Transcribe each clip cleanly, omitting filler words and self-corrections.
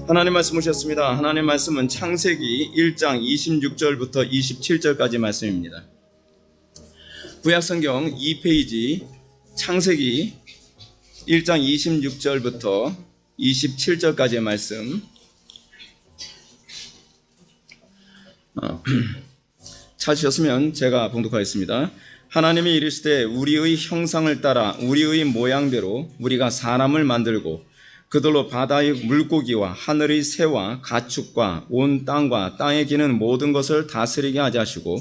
하나님 말씀 오셨습니다. 하나님 말씀은 창세기 1장 26절부터 27절까지 말씀입니다. 구약성경 2페이지 창세기 1장 26절부터 27절까지의 말씀. 찾으셨으면 제가 봉독하겠습니다. 하나님이 이르시되 우리의 형상을 따라 우리의 모양대로 우리가 사람을 만들고 그들로 바다의 물고기와 하늘의 새와 가축과 온 땅과 땅에 기는 모든 것을 다스리게 하자 하시고,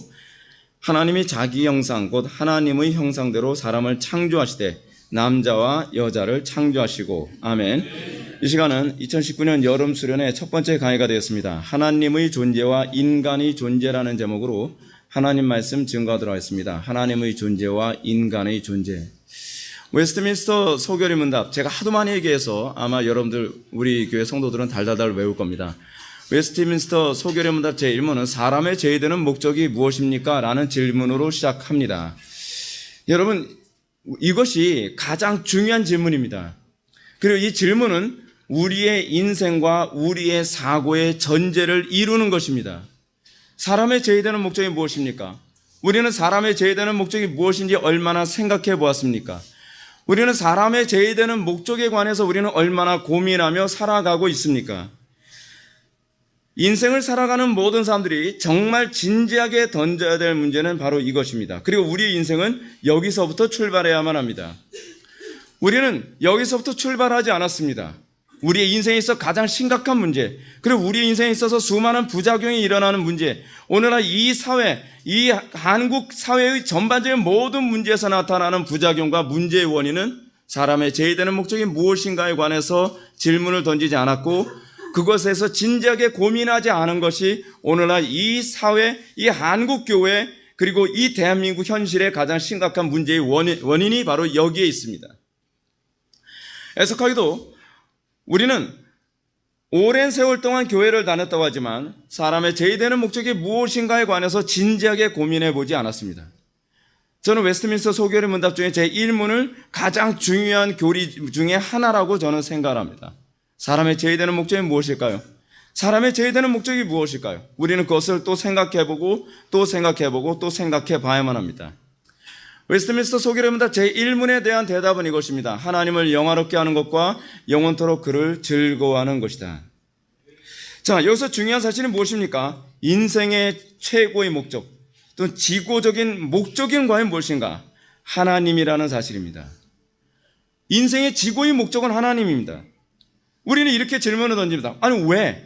하나님이 자기 형상 곧 하나님의 형상대로 사람을 창조하시되 남자와 여자를 창조하시고. 아멘. 이 시간은 2019년 여름 수련의 첫 번째 강의가 되었습니다. 하나님의 존재와 인간의 존재라는 제목으로 하나님 말씀 증거하도록 하겠습니다. 하나님의 존재와 인간의 존재. 웨스트민스터 소결의 문답, 제가 하도 많이 얘기해서 아마 여러분들 우리 교회 성도들은 달달달 외울 겁니다. 웨스트민스터 소결의 문답 제1문은 사람의 제의되는 목적이 무엇입니까? 라는 질문으로 시작합니다. 여러분, 이것이 가장 중요한 질문입니다. 그리고 이 질문은 우리의 인생과 우리의 사고의 전제를 이루는 것입니다. 사람의 제의되는 목적이 무엇입니까? 우리는 사람의 제의되는 목적이 무엇인지 얼마나 생각해 보았습니까? 우리는 사람의 제의되는 목적에 관해서 우리는 얼마나 고민하며 살아가고 있습니까? 인생을 살아가는 모든 사람들이 정말 진지하게 던져야 될 문제는 바로 이것입니다. 그리고 우리의 인생은 여기서부터 출발해야만 합니다. 우리는 여기서부터 출발하지 않았습니다. 우리의 인생에 있어 가장 심각한 문제, 그리고 우리의 인생에 있어서 수많은 부작용이 일어나는 문제, 오늘날 이 사회, 이 한국 사회의 전반적인 모든 문제에서 나타나는 부작용과 문제의 원인은 사람의 제의되는 목적이 무엇인가에 관해서 질문을 던지지 않았고, 그것에서 진지하게 고민하지 않은 것이 오늘날 이 사회, 이 한국 교회, 그리고 이 대한민국 현실의 가장 심각한 문제의 원인이 바로 여기에 있습니다. 애석하게도 우리는 오랜 세월 동안 교회를 다녔다고 하지만 사람의 제의되는 목적이 무엇인가에 관해서 진지하게 고민해 보지 않았습니다. 저는 웨스트민스터 소교리 문답 중에 제1문을 가장 중요한 교리 중에 하나라고 저는 생각합니다. 사람의 제의되는 목적이 무엇일까요? 사람의 제의되는 목적이 무엇일까요? 우리는 그것을 또 생각해보고 또 생각해보고 또 생각해 봐야만 합니다. 웨스트민스터 소교리 문답 제1문에 대한 대답은 이것입니다. 하나님을 영화롭게 하는 것과 영원토록 그를 즐거워하는 것이다. 자, 여기서 중요한 사실은 무엇입니까? 인생의 최고의 목적, 또 지고적인 목적인 과연 무엇인가? 하나님이라는 사실입니다. 인생의 지고의 목적은 하나님입니다. 우리는 이렇게 질문을 던집니다. 아니, 왜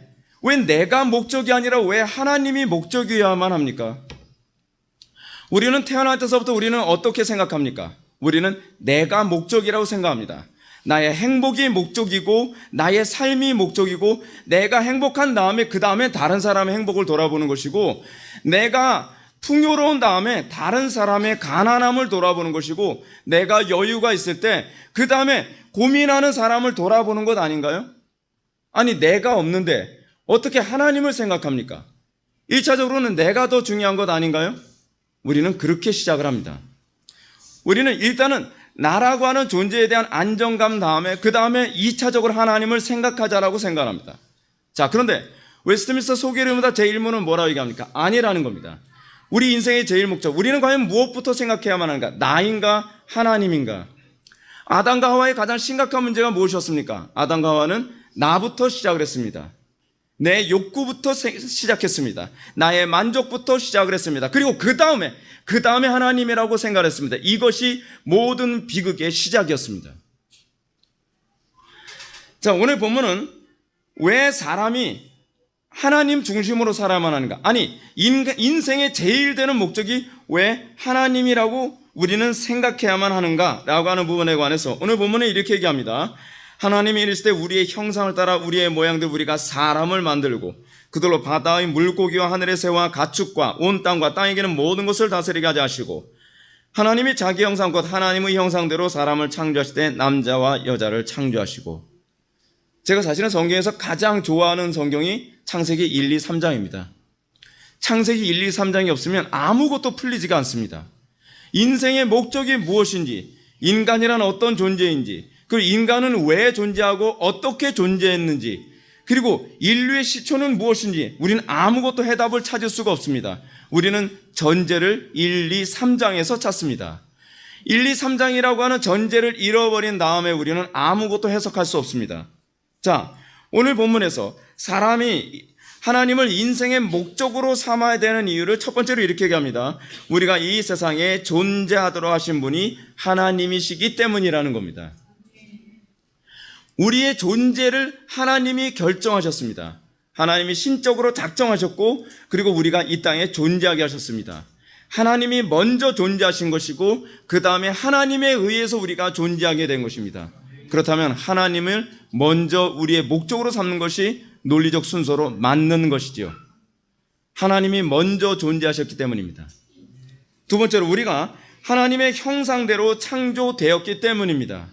내가 목적이 아니라 왜 하나님이 목적이어야만 합니까? 우리는 태어날 때서부터 우리는 어떻게 생각합니까? 우리는 내가 목적이라고 생각합니다. 나의 행복이 목적이고 나의 삶이 목적이고 내가 행복한 다음에 그 다음에 다른 사람의 행복을 돌아보는 것이고, 내가 풍요로운 다음에 다른 사람의 가난함을 돌아보는 것이고, 내가 여유가 있을 때 그 다음에 고민하는 사람을 돌아보는 것 아닌가요? 아니, 내가 없는데 어떻게 하나님을 생각합니까? 1차적으로는 내가 더 중요한 것 아닌가요? 우리는 그렇게 시작을 합니다. 우리는 일단은 나라고 하는 존재에 대한 안정감 다음에 그 다음에 2차적으로 하나님을 생각하자라고 생각합니다. 자, 그런데 웨스트민스터 소교리 문답 제1문은 뭐라고 얘기합니까? 아니라는 겁니다. 우리 인생의 제일 목적, 우리는 과연 무엇부터 생각해야만 하는가? 나인가 하나님인가? 아담과 하와의 가장 심각한 문제가 무엇이었습니까? 아담과 하와는 나부터 시작을 했습니다. 내 욕구부터 시작했습니다. 나의 만족부터 시작을 했습니다. 그리고 그 다음에 하나님이라고 생각을 했습니다. 이것이 모든 비극의 시작이었습니다. 자, 오늘 본문은 왜 사람이 하나님 중심으로 살아야만 하는가? 아니, 인생의 제일 되는 목적이 왜 하나님이라고 우리는 생각해야만 하는가라고 하는 부분에 관해서 오늘 본문에 이렇게 얘기합니다. 하나님이 이르시되 우리의 형상을 따라 우리의 모양대로 우리가 사람을 만들고 그들로 바다의 물고기와 하늘의 새와 가축과 온 땅과 땅에 기는 모든 것을 다스리게 하자 하시고, 하나님이 자기 형상 곧 하나님의 형상대로 사람을 창조하실 때 남자와 여자를 창조하시고. 제가 사실은 성경에서 가장 좋아하는 성경이 창세기 1, 2, 3장입니다. 창세기 1, 2, 3장이 없으면 아무것도 풀리지가 않습니다. 인생의 목적이 무엇인지, 인간이란 어떤 존재인지, 그리고 인간은 왜 존재하고 어떻게 존재했는지, 그리고 인류의 시초는 무엇인지 우리는 아무것도 해답을 찾을 수가 없습니다. 우리는 전제를 1, 2, 3장에서 찾습니다. 1, 2, 3장이라고 하는 전제를 잃어버린 다음에 우리는 아무것도 해석할 수 없습니다. 자, 오늘 본문에서 사람이 하나님을 인생의 목적으로 삼아야 되는 이유를 첫 번째로 이렇게 얘기합니다. 우리가 이 세상에 존재하도록 하신 분이 하나님이시기 때문이라는 겁니다. 우리의 존재를 하나님이 결정하셨습니다. 하나님이 신적으로 작정하셨고 그리고 우리가 이 땅에 존재하게 하셨습니다. 하나님이 먼저 존재하신 것이고 그 다음에 하나님에 의해서 우리가 존재하게 된 것입니다. 그렇다면 하나님을 먼저 우리의 목적으로 삼는 것이 논리적 순서로 맞는 것이지요. 하나님이 먼저 존재하셨기 때문입니다. 두 번째로 우리가 하나님의 형상대로 창조되었기 때문입니다.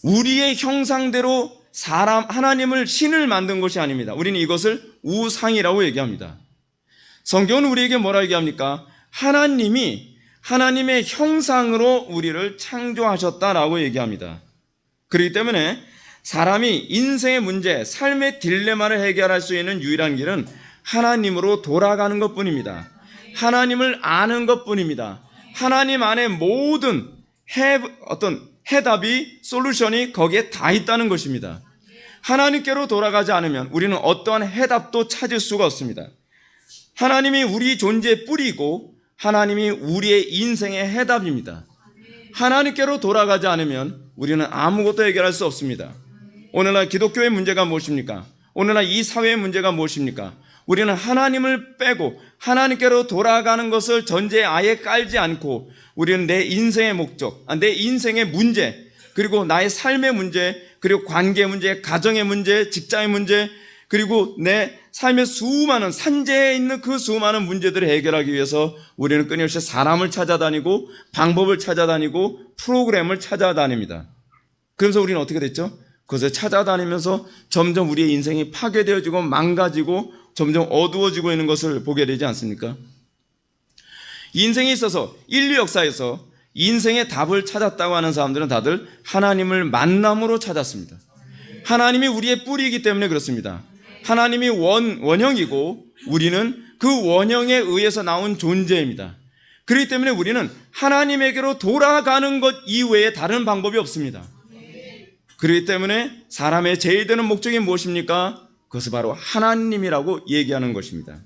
우리의 형상대로 하나님을 신을 만든 것이 아닙니다. 우리는 이것을 우상이라고 얘기합니다. 성경은 우리에게 뭐라 얘기합니까? 하나님이 하나님의 형상으로 우리를 창조하셨다라고 얘기합니다. 그렇기 때문에 사람이 인생의 문제, 삶의 딜레마를 해결할 수 있는 유일한 길은 하나님으로 돌아가는 것뿐입니다. 하나님을 아는 것뿐입니다. 하나님 안에 모든 해답이, 솔루션이 거기에 다 있다는 것입니다. 하나님께로 돌아가지 않으면 우리는 어떠한 해답도 찾을 수가 없습니다. 하나님이 우리 존재의 뿌리고 하나님이 우리의 인생의 해답입니다. 하나님께로 돌아가지 않으면 우리는 아무것도 해결할 수 없습니다. 오늘날 기독교의 문제가 무엇입니까? 오늘날 이 사회의 문제가 무엇입니까? 우리는 하나님을 빼고 하나님께로 돌아가는 것을 전제에 아예 깔지 않고 우리는 내 인생의 목적, 내 인생의 문제, 그리고 나의 삶의 문제, 그리고 관계 문제, 가정의 문제, 직장의 문제, 그리고 내 삶의 수많은 산재에 있는 그 수많은 문제들을 해결하기 위해서 우리는 끊임없이 사람을 찾아다니고 방법을 찾아다니고 프로그램을 찾아다닙니다. 그러면서 우리는 어떻게 됐죠? 그것을 찾아다니면서 점점 우리의 인생이 파괴되어지고 망가지고 점점 어두워지고 있는 것을 보게 되지 않습니까? 인생에 있어서 인류 역사에서 인생의 답을 찾았다고 하는 사람들은 다들 하나님을 만남으로 찾았습니다. 하나님이 우리의 뿌리이기 때문에 그렇습니다. 하나님이 원형이고 우리는 그 원형에 의해서 나온 존재입니다. 그렇기 때문에 우리는 하나님에게로 돌아가는 것 이외에 다른 방법이 없습니다. 그렇기 때문에 사람의 제일 되는 목적이 무엇입니까? 그것은 바로 하나님이라고 얘기하는 것입니다.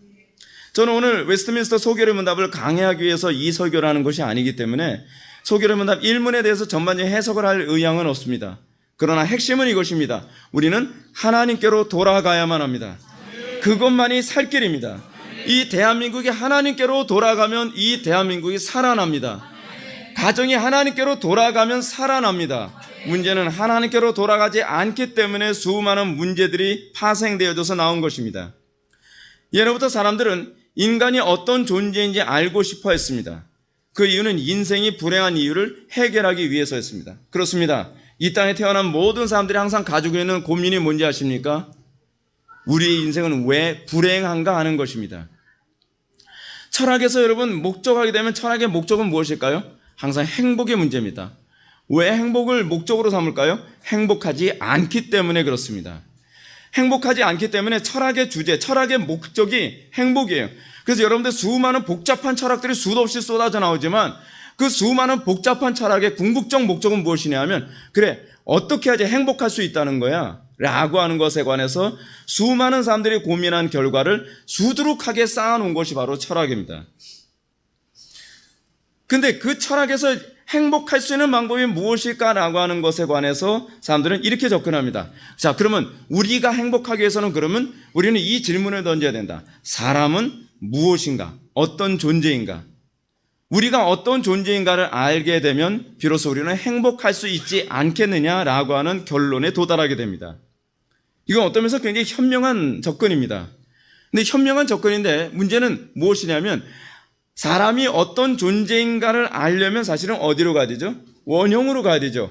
저는 오늘 웨스트민스터 소결의 문답을 강해하기 위해서 이 설교를 하는 것이 아니기 때문에 소결의 문답 1문에 대해서 전반적인 해석을 할 의향은 없습니다. 그러나 핵심은 이것입니다. 우리는 하나님께로 돌아가야만 합니다. 그것만이 살 길입니다. 이 대한민국이 하나님께로 돌아가면 이 대한민국이 살아납니다. 가정이 하나님께로 돌아가면 살아납니다. 문제는 하나님께로 돌아가지 않기 때문에 수많은 문제들이 파생되어져서 나온 것입니다. 예로부터 사람들은 인간이 어떤 존재인지 알고 싶어 했습니다. 그 이유는 인생이 불행한 이유를 해결하기 위해서였습니다. 그렇습니다. 이 땅에 태어난 모든 사람들이 항상 가지고 있는 고민이 뭔지 아십니까? 우리의 인생은 왜 불행한가 하는 것입니다. 철학에서 여러분 목적하게 되면 철학의 목적은 무엇일까요? 항상 행복의 문제입니다. 왜 행복을 목적으로 삼을까요? 행복하지 않기 때문에 그렇습니다. 행복하지 않기 때문에 철학의 주제, 철학의 목적이 행복이에요. 그래서 여러분들 수많은 복잡한 철학들이 수도 없이 쏟아져 나오지만 그 수많은 복잡한 철학의 궁극적 목적은 무엇이냐 하면 그래, 어떻게 해야지 행복할 수 있다는 거야? 라고 하는 것에 관해서 수많은 사람들이 고민한 결과를 수두룩하게 쌓아놓은 것이 바로 철학입니다. 근데 그 철학에서 행복할 수 있는 방법이 무엇일까라고 하는 것에 관해서 사람들은 이렇게 접근합니다. 자, 그러면 우리가 행복하기 위해서는 그러면 우리는 이 질문을 던져야 된다. 사람은 무엇인가? 어떤 존재인가? 우리가 어떤 존재인가를 알게 되면 비로소 우리는 행복할 수 있지 않겠느냐라고 하는 결론에 도달하게 됩니다. 이건 어떤 면에서 굉장히 현명한 접근입니다. 근데 현명한 접근인데 문제는 무엇이냐면 사람이 어떤 존재인가를 알려면 사실은 어디로 가야 되죠? 원형으로 가야 되죠.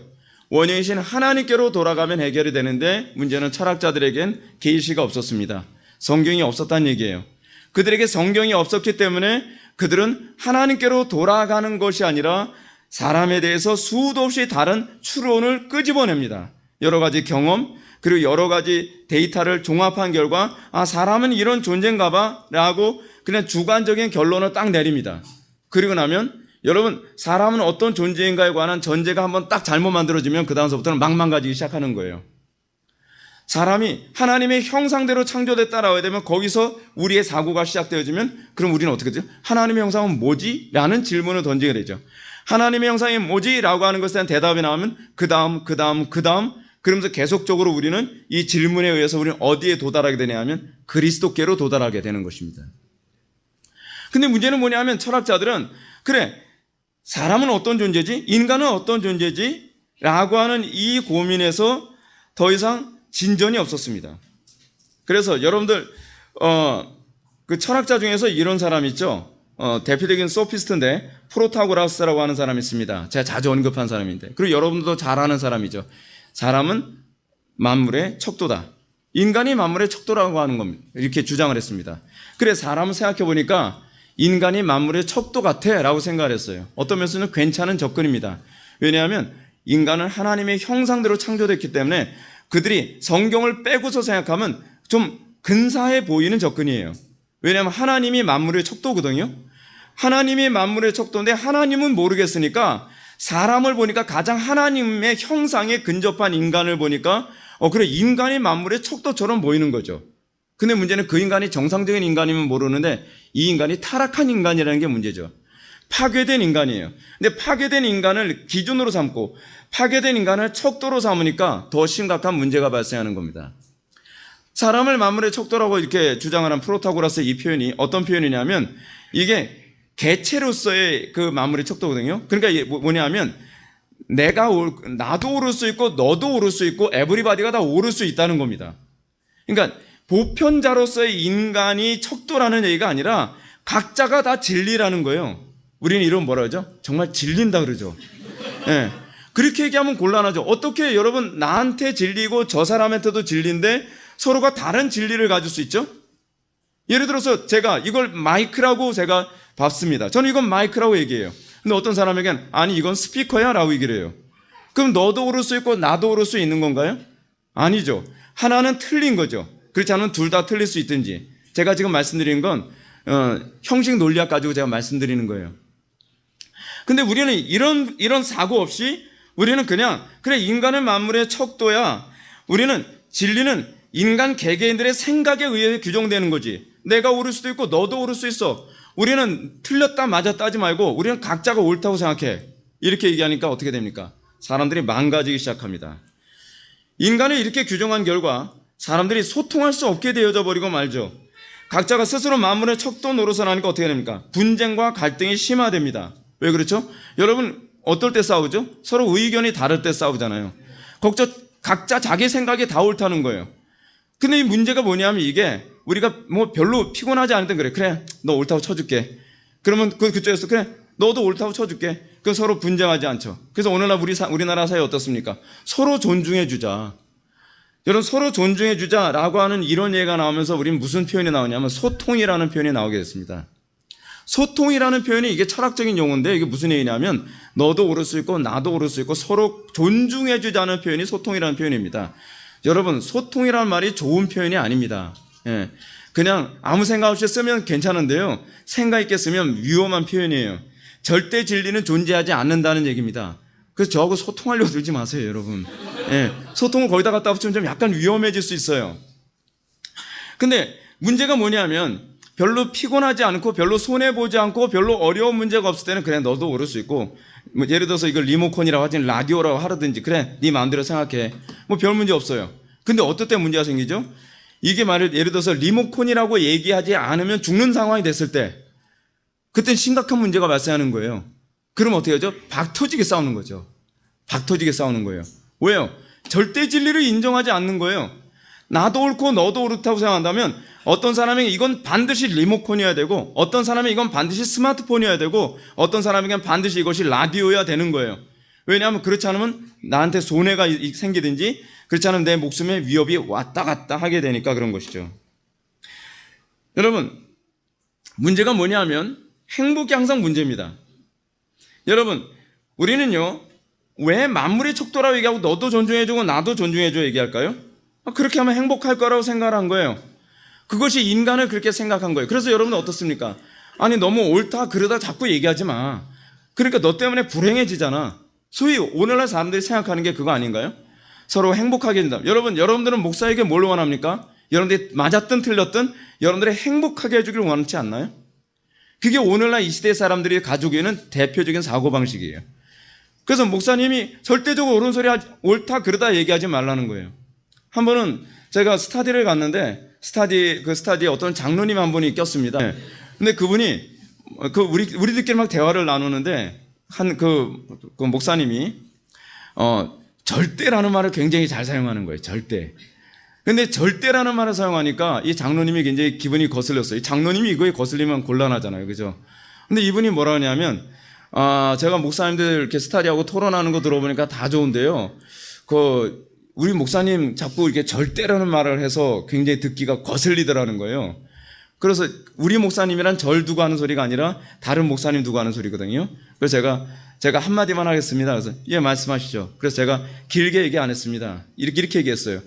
원형이신 하나님께로 돌아가면 해결이 되는데 문제는 철학자들에겐 계시가 없었습니다. 성경이 없었다는 얘기예요. 그들에게 성경이 없었기 때문에 그들은 하나님께로 돌아가는 것이 아니라 사람에 대해서 수도 없이 다른 추론을 끄집어냅니다. 여러 가지 경험, 그리고 여러 가지 데이터를 종합한 결과 사람은 이런 존재인가 봐 라고 그냥 주관적인 결론을 딱 내립니다. 그리고 나면 여러분, 사람은 어떤 존재인가에 관한 전제가 한번 딱 잘못 만들어지면 그 다음서부터는 막 망가지기 시작하는 거예요. 사람이 하나님의 형상대로 창조됐다라고 하게 되면 거기서 우리의 사고가 시작되어지면 그럼 우리는 어떻게 되죠? 하나님의 형상은 뭐지? 라는 질문을 던지게 되죠. 하나님의 형상이 뭐지? 라고 하는 것에 대한 대답이 나오면 그 다음 그러면서 계속적으로 우리는 이 질문에 의해서 우리는 어디에 도달하게 되냐 하면 그리스도께로 도달하게 되는 것입니다. 근데 문제는 뭐냐면 철학자들은 그래, 사람은 어떤 존재지? 인간은 어떤 존재지? 라고 하는 이 고민에서 더 이상 진전이 없었습니다. 그래서 여러분들 그 철학자 중에서 이런 사람 있죠. 대표적인 소피스트인데 프로타고라스라고 하는 사람이 있습니다. 제가 자주 언급한 사람인데, 그리고 여러분들도 잘 아는 사람이죠. 사람은 만물의 척도다. 인간이 만물의 척도라고 하는 겁니다. 이렇게 주장을 했습니다. 그래, 사람을 생각해 보니까 인간이 만물의 척도 같아 라고 생각을 했어요. 어떤 면에서는 괜찮은 접근입니다. 왜냐하면 인간은 하나님의 형상대로 창조됐기 때문에 그들이 성경을 빼고서 생각하면 좀 근사해 보이는 접근이에요. 왜냐하면 하나님이 만물의 척도거든요. 하나님이 만물의 척도인데 하나님은 모르겠으니까 사람을 보니까 가장 하나님의 형상에 근접한 인간을 보니까 그래, 인간이 만물의 척도처럼 보이는 거죠. 근데 문제는 그 인간이 정상적인 인간이면 모르는데 이 인간이 타락한 인간이라는 게 문제죠. 파괴된 인간이에요. 근데 파괴된 인간을 기준으로 삼고 파괴된 인간을 척도로 삼으니까 더 심각한 문제가 발생하는 겁니다. 사람을 만물의 척도라고 이렇게 주장을 한 프로타고라스의 이 표현이 어떤 표현이냐면 이게 개체로서의 그 만물의 척도거든요. 그러니까 이게 뭐냐면 나도 오를 수 있고 너도 오를 수 있고 에브리바디가 다 오를 수 있다는 겁니다. 그러니까 보편자로서의 인간이 척도라는 얘기가 아니라 각자가 다 진리라는 거예요. 우리는 이런 뭐라 그러죠? 정말 질린다 그러죠. 네. 그렇게 얘기하면 곤란하죠. 어떻게 여러분 나한테 진리고 저 사람한테도 진리인데 서로가 다른 진리를 가질 수 있죠? 예를 들어서 제가 이걸 마이크라고 제가 봤습니다. 저는 이건 마이크라고 얘기해요. 근데 어떤 사람에겐 아니 이건 스피커야 라고 얘기를 해요. 그럼 너도 오를 수 있고 나도 오를 수 있는 건가요? 아니죠. 하나는 틀린 거죠. 그렇지 않으면 둘 다 틀릴 수 있든지. 제가 지금 말씀드리는 건 형식 논리학 가지고 제가 말씀드리는 거예요. 근데 우리는 이런 사고 없이 우리는 그냥 그래, 인간은 만물의 척도야. 우리는 진리는 인간 개개인들의 생각에 의해 규정되는 거지. 내가 오를 수도 있고 너도 오를 수 있어. 우리는 틀렸다 맞았다 하지 말고 우리는 각자가 옳다고 생각해. 이렇게 얘기하니까 어떻게 됩니까? 사람들이 망가지기 시작합니다. 인간을 이렇게 규정한 결과 사람들이 소통할 수 없게 되어져 버리고 말죠. 각자가 스스로 만물의 척도 노릇을 하니까 어떻게 됩니까? 분쟁과 갈등이 심화됩니다. 왜 그렇죠? 여러분 어떨 때 싸우죠? 서로 의견이 다를 때 싸우잖아요. 각자 자기 생각이 다 옳다는 거예요. 근데 이 문제가 뭐냐면 이게 우리가 뭐 별로 피곤하지 않을 땐 그래 너 옳다고 쳐줄게. 그러면 그쪽에서 그래 너도 옳다고 쳐줄게. 그 서로 분쟁하지 않죠. 그래서 오늘날 우리나라 사회 어떻습니까? 서로 존중해 주자. 여러분 서로 존중해 주자라고 하는 이런 얘기가 나오면서 우리는 무슨 표현이 나오냐면 소통이라는 표현이 나오게 됐습니다. 소통이라는 표현이 이게 철학적인 용어인데 이게 무슨 얘기냐면 너도 오를 수 있고 나도 오를 수 있고 서로 존중해 주자는 표현이 소통이라는 표현입니다. 여러분 소통이라는 말이 좋은 표현이 아닙니다. 예. 그냥 아무 생각 없이 쓰면 괜찮은데요. 생각 있게 쓰면 위험한 표현이에요. 절대 진리는 존재하지 않는다는 얘기입니다. 그래서 저하고 소통하려고 들지 마세요, 여러분. 예. 소통을 거기다 갖다 붙이면 좀 약간 위험해질 수 있어요. 근데 문제가 뭐냐면 별로 피곤하지 않고 별로 손해보지 않고 별로 어려운 문제가 없을 때는 그래 너도 오를 수 있고 뭐 예를 들어서 이걸 리모컨이라고 하든 라디오라고 하든지 그래 네 마음대로 생각해. 뭐 별 문제 없어요. 근데 어떨 때 문제가 생기죠? 이게 예를 들어서 리모컨이라고 얘기하지 않으면 죽는 상황이 됐을 때 그땐 심각한 문제가 발생하는 거예요. 그럼 어떻게 하죠? 박 터지게 싸우는 거죠. 박 터지게 싸우는 거예요. 왜요? 절대 진리를 인정하지 않는 거예요. 나도 옳고 너도 옳다고 생각한다면 어떤 사람에게 이건 반드시 리모컨이어야 되고 어떤 사람에게 이건 반드시 스마트폰이어야 되고 어떤 사람에게는 반드시 이것이 라디오여야 되는 거예요. 왜냐하면 그렇지 않으면 나한테 손해가 생기든지 그렇지 않으면 내 목숨에 위협이 왔다 갔다 하게 되니까 그런 것이죠. 여러분 문제가 뭐냐면 행복이 항상 문제입니다. 여러분 우리는요 왜 만물의 척도라고 얘기하고 너도 존중해주고 나도 존중해줘 얘기할까요? 그렇게 하면 행복할 거라고 생각한 거예요. 그것이 인간을 그렇게 생각한 거예요. 그래서 여러분은 어떻습니까? 아니 너무 옳다 그러다 자꾸 얘기하지 마. 그러니까 너 때문에 불행해지잖아. 소위 오늘날 사람들이 생각하는 게 그거 아닌가요? 서로 행복하게 해준다. 여러분들은 목사에게 뭘 원합니까? 여러분들이 맞았든 틀렸든 여러분들이 행복하게 해주길 원하지 않나요? 그게 오늘날 이 시대 사람들이 가지고 있는 대표적인 사고방식이에요. 그래서 목사님이 절대적으로 옳은 소리 옳다 그러다 얘기하지 말라는 거예요. 한 번은 제가 스타디를 갔는데 스타디에 어떤 장로님 한 분이 꼈습니다. 근데 그분이 우리들끼리 막 대화를 나누는데 그 목사님이 절대라는 말을 굉장히 잘 사용하는 거예요. 절대. 근데 절대라는 말을 사용하니까 이 장로님이 굉장히 기분이 거슬렸어요. 이 장로님이 이거에 거슬리면 곤란하잖아요. 그죠? 근데 이분이 뭐라 하냐면 제가 목사님들 이렇게 스타디하고 토론하는 거 들어보니까 다 좋은데요. 우리 목사님 자꾸 이렇게 절대라는 말을 해서 굉장히 듣기가 거슬리더라는 거예요. 그래서 우리 목사님이란 절 두고 하는 소리가 아니라 다른 목사님 두고 하는 소리거든요. 그래서 제가 한마디만 하겠습니다. 그래서 예, 말씀하시죠. 그래서 제가 길게 얘기 안 했습니다. 이렇게 얘기했어요.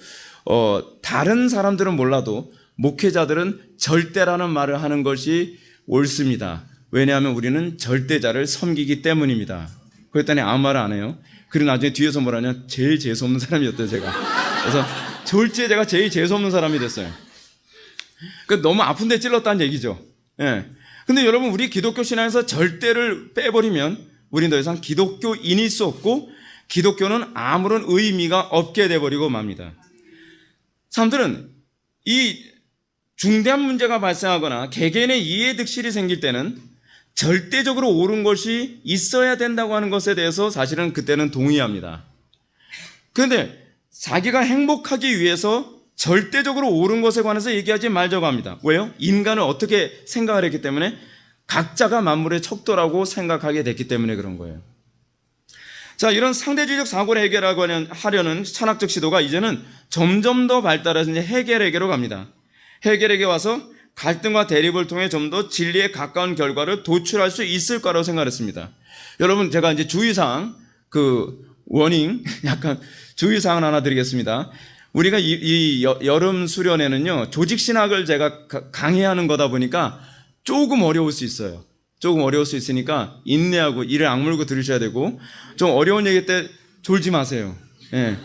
다른 사람들은 몰라도 목회자들은 절대라는 말을 하는 것이 옳습니다. 왜냐하면 우리는 절대자를 섬기기 때문입니다. 그랬더니 아무 말을 안 해요. 그리고 나중에 뒤에서 뭐라냐, 제일 재수없는 사람이었대요, 제가. 그래서 졸지에 제가 제일 재수없는 사람이 됐어요. 너무 아픈데 찔렀다는 얘기죠. 예. 근데 여러분, 우리 기독교 신앙에서 절대를 빼버리면 우리는 더 이상 기독교인일 수 없고 기독교는 아무런 의미가 없게 돼버리고 맙니다. 사람들은 이 중대한 문제가 발생하거나 개개인의 이해득실이 생길 때는 절대적으로 옳은 것이 있어야 된다고 하는 것에 대해서 사실은 그때는 동의합니다. 그런데 자기가 행복하기 위해서 절대적으로 옳은 것에 관해서 얘기하지 말자고 합니다. 왜요? 인간은 어떻게 생각을 했기 때문에 각자가 만물의 척도라고 생각하게 됐기 때문에 그런 거예요. 자, 이런 상대주의적 사고를 하려는 철학적 시도가 이제는 점점 더 발달해서 이제 해결에게로 갑니다. 해결에게 와서 갈등과 대립을 통해 좀 더 진리에 가까운 결과를 도출할 수 있을 거라고 생각했습니다. 여러분, 제가 이제 주의사항, 워닝, 약간 주의사항을 하나 드리겠습니다. 우리가 이 여름 수련회는요, 조직신학을 제가 강의하는 거다 보니까 조금 어려울 수 있어요. 조금 어려울 수 있으니까 인내하고 이를 악물고 들으셔야 되고, 좀 어려운 얘기 때 졸지 마세요. 예.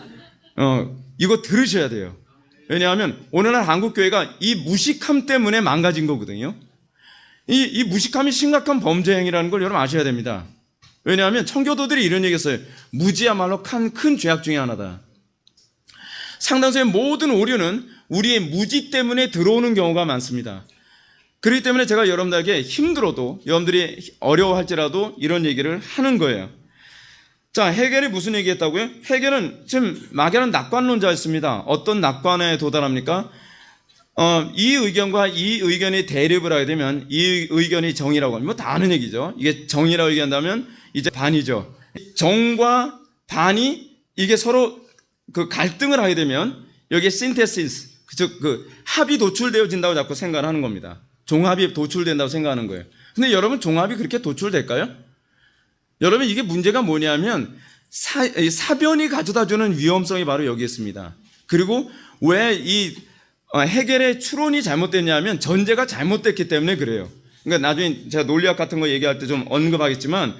이거 들으셔야 돼요. 왜냐하면 오늘날 한국교회가 이 무식함 때문에 망가진 거거든요. 이 무식함이 심각한 범죄 행위라는 걸 여러분 아셔야 됩니다. 왜냐하면 청교도들이 이런 얘기했어요. 무지야말로 큰 죄악 중에 하나다. 상당수의 모든 오류는 우리의 무지 때문에 들어오는 경우가 많습니다. 그렇기 때문에 제가 여러분들에게 힘들어도 여러분들이 어려워할지라도 이런 얘기를 하는 거예요. 자, 헤겔이 무슨 얘기했다고요? 헤겔은 지금 막연한 낙관론자였습니다. 어떤 낙관에 도달합니까? 이 의견과 이 의견이 대립을 하게 되면 이 의견이 정의라고 하면 다 아는 얘기죠. 이게 정의라고 얘기한다면 이제 반이죠. 정과 반이 이게 서로 갈등을 하게 되면 여기에 신테시스, 즉 합이 도출되어진다고 자꾸 생각을 하는 겁니다. 종합이 도출된다고 생각하는 거예요. 근데 여러분, 종합이 그렇게 도출될까요? 여러분, 이게 문제가 뭐냐면 사변이 가져다주는 위험성이 바로 여기 있습니다. 그리고 왜 이 헤겔의 추론이 잘못됐냐면 전제가 잘못됐기 때문에 그래요. 그러니까 나중에 제가 논리학 같은 거 얘기할 때 좀 언급하겠지만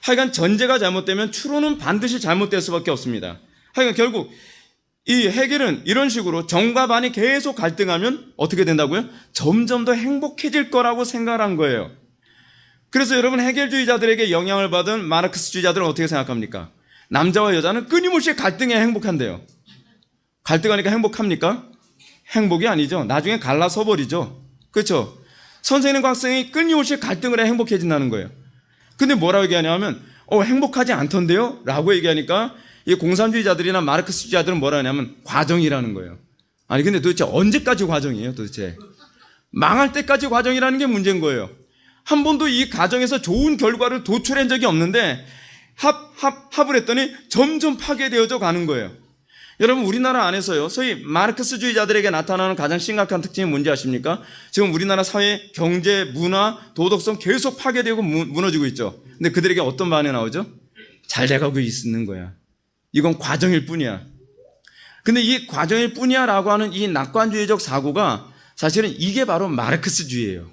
하여간 전제가 잘못되면 추론은 반드시 잘못될 수밖에 없습니다. 하여간 결국 이 헤겔은 이런 식으로 정과 반이 계속 갈등하면 어떻게 된다고요? 점점 더 행복해질 거라고 생각을 한 거예요. 그래서 여러분, 해결주의자들에게 영향을 받은 마르크스주의자들은 어떻게 생각합니까? 남자와 여자는 끊임없이 갈등해야 행복한데요. 갈등하니까 행복합니까? 행복이 아니죠. 나중에 갈라서 버리죠. 그렇죠? 선생님과 학생이 끊임없이 갈등을 해야 행복해진다는 거예요. 근데 뭐라고 얘기하냐면 행복하지 않던데요? 라고 얘기하니까 이 공산주의자들이나 마르크스주의자들은 뭐라 하냐면 과정이라는 거예요. 아니 근데 도대체 언제까지 과정이에요? 도대체 망할 때까지 과정이라는 게 문제인 거예요. 한 번도 이 과정에서 좋은 결과를 도출한 적이 없는데 합을 했더니 점점 파괴되어져 가는 거예요. 여러분, 우리나라 안에서요, 소위 마르크스주의자들에게 나타나는 가장 심각한 특징이 뭔지 아십니까? 지금 우리나라 사회, 경제, 문화, 도덕성 계속 파괴되고 무너지고 있죠. 근데 그들에게 어떤 반응이 나오죠? 잘 돼가고 있는 거야. 이건 과정일 뿐이야. 근데 이 과정일 뿐이야라고 하는 이 낙관주의적 사고가 사실은 이게 바로 마르크스주의예요.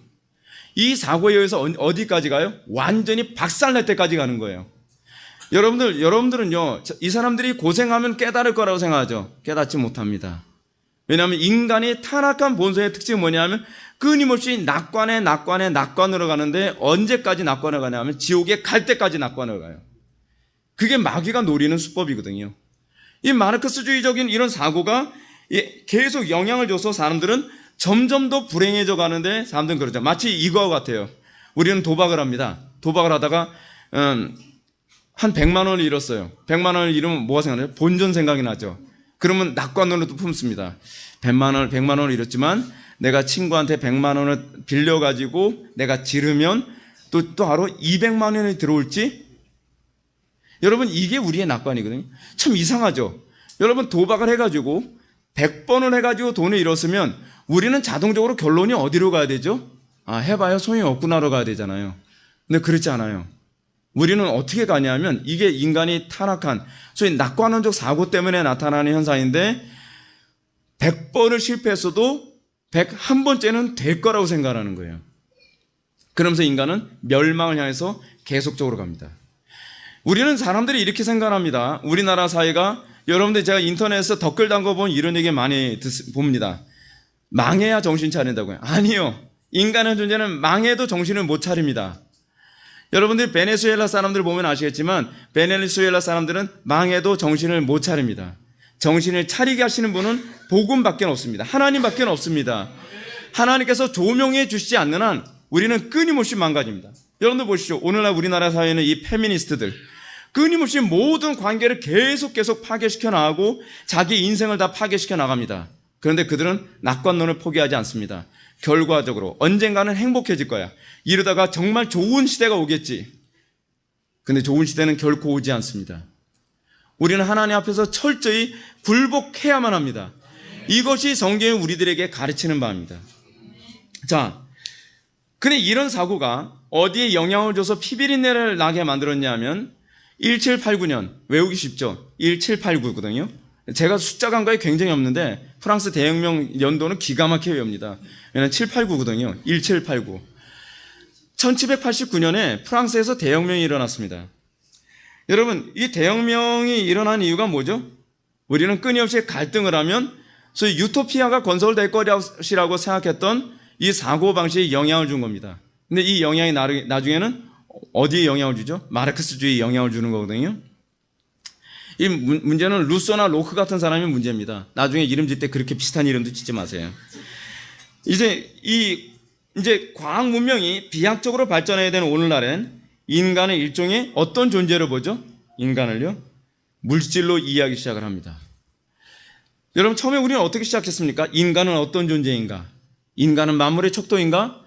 이 사고에 의해서 어디까지 가요? 완전히 박살날 때까지 가는 거예요. 여러분들은요, 이 사람들이 고생하면 깨달을 거라고 생각하죠. 깨닫지 못합니다. 왜냐하면 인간이 타락한 본성의 특징이 뭐냐면 끊임없이 낙관으로 가는데 언제까지 낙관을 가냐면 지옥에 갈 때까지 낙관을 가요. 그게 마귀가 노리는 수법이거든요. 이 마르크스주의적인 이런 사고가 계속 영향을 줘서 사람들은 점점 더 불행해져 가는데 사람들은 그러죠. 마치 이거와 같아요. 우리는 도박을 합니다. 도박을 하다가 한 100만 원을 잃었어요. 100만 원을 잃으면 뭐가 생각나요? 본전 생각이 나죠. 그러면 낙관론을 또 품습니다. 100만 원을 잃었지만 내가 친구한테 100만 원을 빌려가지고 내가 지르면 또 바로 200만 원이 들어올지? 여러분, 이게 우리의 낙관이거든요. 참 이상하죠. 여러분, 도박을 해가지고 100번을 해가지고 돈을 잃었으면 우리는 자동적으로 결론이 어디로 가야 되죠? 해봐야 소용이 없구나로 가야 되잖아요. 근데 그렇지 않아요. 우리는 어떻게 가냐면 이게 인간이 타락한 소위 낙관론적 사고 때문에 나타나는 현상인데 100번을 실패했어도 101번째는 될 거라고 생각하는 거예요. 그러면서 인간은 멸망을 향해서 계속적으로 갑니다. 우리는 사람들이 이렇게 생각합니다. 우리나라 사회가 여러분들 제가 인터넷에서 댓글 담궈본 이런 얘기 많이 봅니다. 망해야 정신 차린다고요. 아니요. 인간의 존재는 망해도 정신을 못 차립니다. 여러분들이 베네수엘라 사람들 보면 아시겠지만 베네수엘라 사람들은 망해도 정신을 못 차립니다. 정신을 차리게 하시는 분은 복음밖에 없습니다. 하나님밖에 없습니다. 하나님께서 조명해 주시지 않는 한 우리는 끊임없이 망가집니다. 여러분들 보시죠. 오늘날 우리나라 사회는 이 페미니스트들 끊임없이 모든 관계를 계속 파괴시켜 나가고 자기 인생을 다 파괴시켜 나갑니다. 그런데 그들은 낙관론을 포기하지 않습니다. 결과적으로 언젠가는 행복해질 거야. 이러다가 정말 좋은 시대가 오겠지. 근데 좋은 시대는 결코 오지 않습니다. 우리는 하나님 앞에서 철저히 굴복해야만 합니다. 이것이 성경이 우리들에게 가르치는 바입니다. 자, 근데 이런 사고가 어디에 영향을 줘서 피비린내를 나게 만들었냐면 1789년, 외우기 쉽죠? 1789거든요. 제가 숫자 감각이 굉장히 없는데 프랑스 대혁명 연도는 기가 막히게 외웁니다. 왜냐하면 789거든요. 1789. 1789년에 프랑스에서 대혁명이 일어났습니다. 여러분, 이 대혁명이 일어난 이유가 뭐죠? 우리는 끊임없이 갈등을 하면 소위 유토피아가 건설될 것이라고 생각했던 이 사고방식에 영향을 준 겁니다. 근데 이 영향이 나중에는 어디에 영향을 주죠? 마르크스주의에 영향을 주는 거거든요. 이 문제는 루소나 로크 같은 사람이 문제입니다. 나중에 이름 짓 때 그렇게 비슷한 이름도 짓지 마세요. 이제 과학 문명이 비약적으로 발전해야 되는 오늘날엔 인간을 일종의 어떤 존재로 보죠? 인간을요? 물질로 이해하기 시작을 합니다. 여러분, 처음에 우리는 어떻게 시작했습니까? 인간은 어떤 존재인가? 인간은 만물의 척도인가?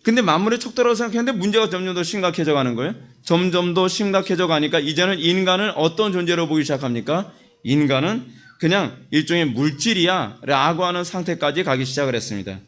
근데 만물의 척도라고 생각했는데 문제가 점점 더 심각해져 가는 거예요. 점점 더 심각해져 가니까 이제는 인간을 어떤 존재로 보기 시작합니까? 인간은 그냥 일종의 물질이야 라고 하는 상태까지 가기 시작을 했습니다.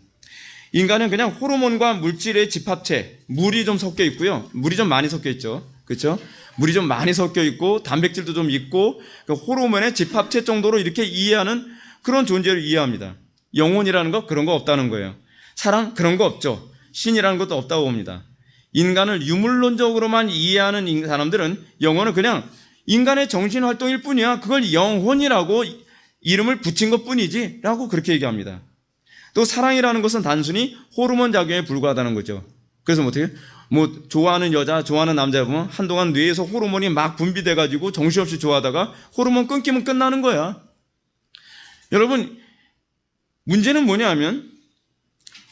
인간은 그냥 호르몬과 물질의 집합체, 물이 좀 섞여 있고요. 물이 좀 많이 섞여 있죠. 그렇죠? 물이 좀 많이 섞여 있고 단백질도 좀 있고 호르몬의 집합체 정도로 이렇게 이해하는 그런 존재를 이해합니다. 영혼이라는 거 그런 거 없다는 거예요. 사랑 그런 거 없죠. 신이라는 것도 없다고 봅니다. 인간을 유물론적으로만 이해하는 사람들은 영혼은 그냥 인간의 정신활동일 뿐이야. 그걸 영혼이라고 이름을 붙인 것뿐이지 라고 그렇게 얘기합니다. 또 사랑이라는 것은 단순히 호르몬 작용에 불과하다는 거죠. 그래서 어떻게 좋아하는 여자, 좋아하는 남자 보면 한동안 뇌에서 호르몬이 막 분비돼가지고 정신없이 좋아하다가 호르몬 끊기면 끝나는 거야. 여러분, 문제는 뭐냐면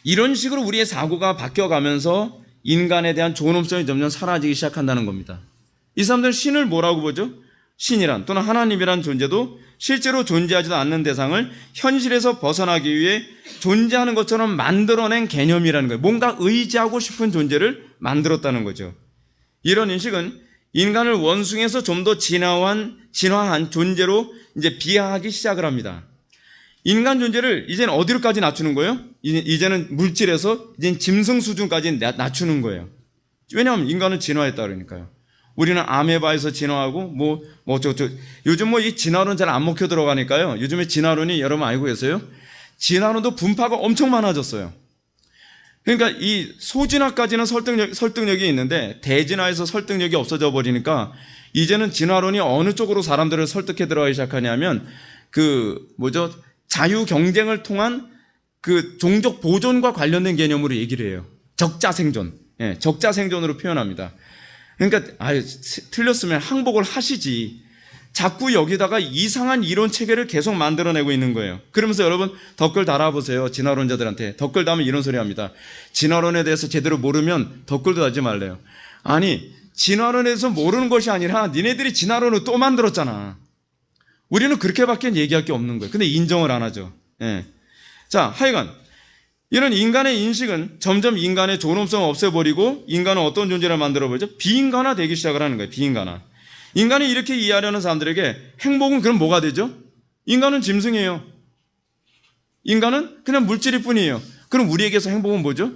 이런 식으로 우리의 사고가 바뀌어가면서 인간에 대한 존엄성이 점점 사라지기 시작한다는 겁니다. 이 사람들은 신을 뭐라고 보죠? 신이란 또는 하나님이란 존재도 실제로 존재하지도 않는 대상을 현실에서 벗어나기 위해 존재하는 것처럼 만들어낸 개념이라는 거예요. 뭔가 의지하고 싶은 존재를 만들었다는 거죠. 이런 인식은 인간을 원숭이에서 좀 더 진화한 존재로 이제 비하하기 시작을 합니다. 인간 존재를 이제는 어디로까지 낮추는 거예요? 이제는 물질에서 이제는 짐승 수준까지 낮추는 거예요. 왜냐하면 인간은 진화했다 그러니까요. 우리는 아메바에서 진화하고 요즘 이 진화론 잘 안 먹혀 들어가니까요. 요즘에 진화론이 여러분 알고 계세요? 진화론도 분파가 엄청 많아졌어요. 그러니까 이 소진화까지는 설득력이 있는데 대진화에서 설득력이 없어져 버리니까 이제는 진화론이 어느 쪽으로 사람들을 설득해 들어가기 시작하냐면 자유 경쟁을 통한 그 종족 보존과 관련된 개념으로 얘기를 해요. 적자 생존. 예, 적자 생존으로 표현합니다. 그러니까 틀렸으면 항복을 하시지. 자꾸 여기다가 이상한 이론 체계를 계속 만들어내고 있는 거예요. 그러면서 여러분 댓글 달아보세요. 진화론자들한테. 댓글 달면 이런 소리 합니다. 진화론에 대해서 제대로 모르면 댓글도 달지 말래요. 아니, 진화론에 대해서 모르는 것이 아니라 니네들이 진화론을 또 만들었잖아. 우리는 그렇게밖에 얘기할 게 없는 거예요. 근데 인정을 안 하죠. 예. 자, 하여간 이런 인간의 인식은 점점 인간의 존엄성을 없애버리고 인간은 어떤 존재를 만들어버리죠? 비인간화 되기 시작을 하는 거예요. 비인간화. 인간이 이렇게 이해하려는 사람들에게 행복은 그럼 뭐가 되죠? 인간은 짐승이에요. 인간은 그냥 물질일 뿐이에요. 그럼 우리에게서 행복은 뭐죠?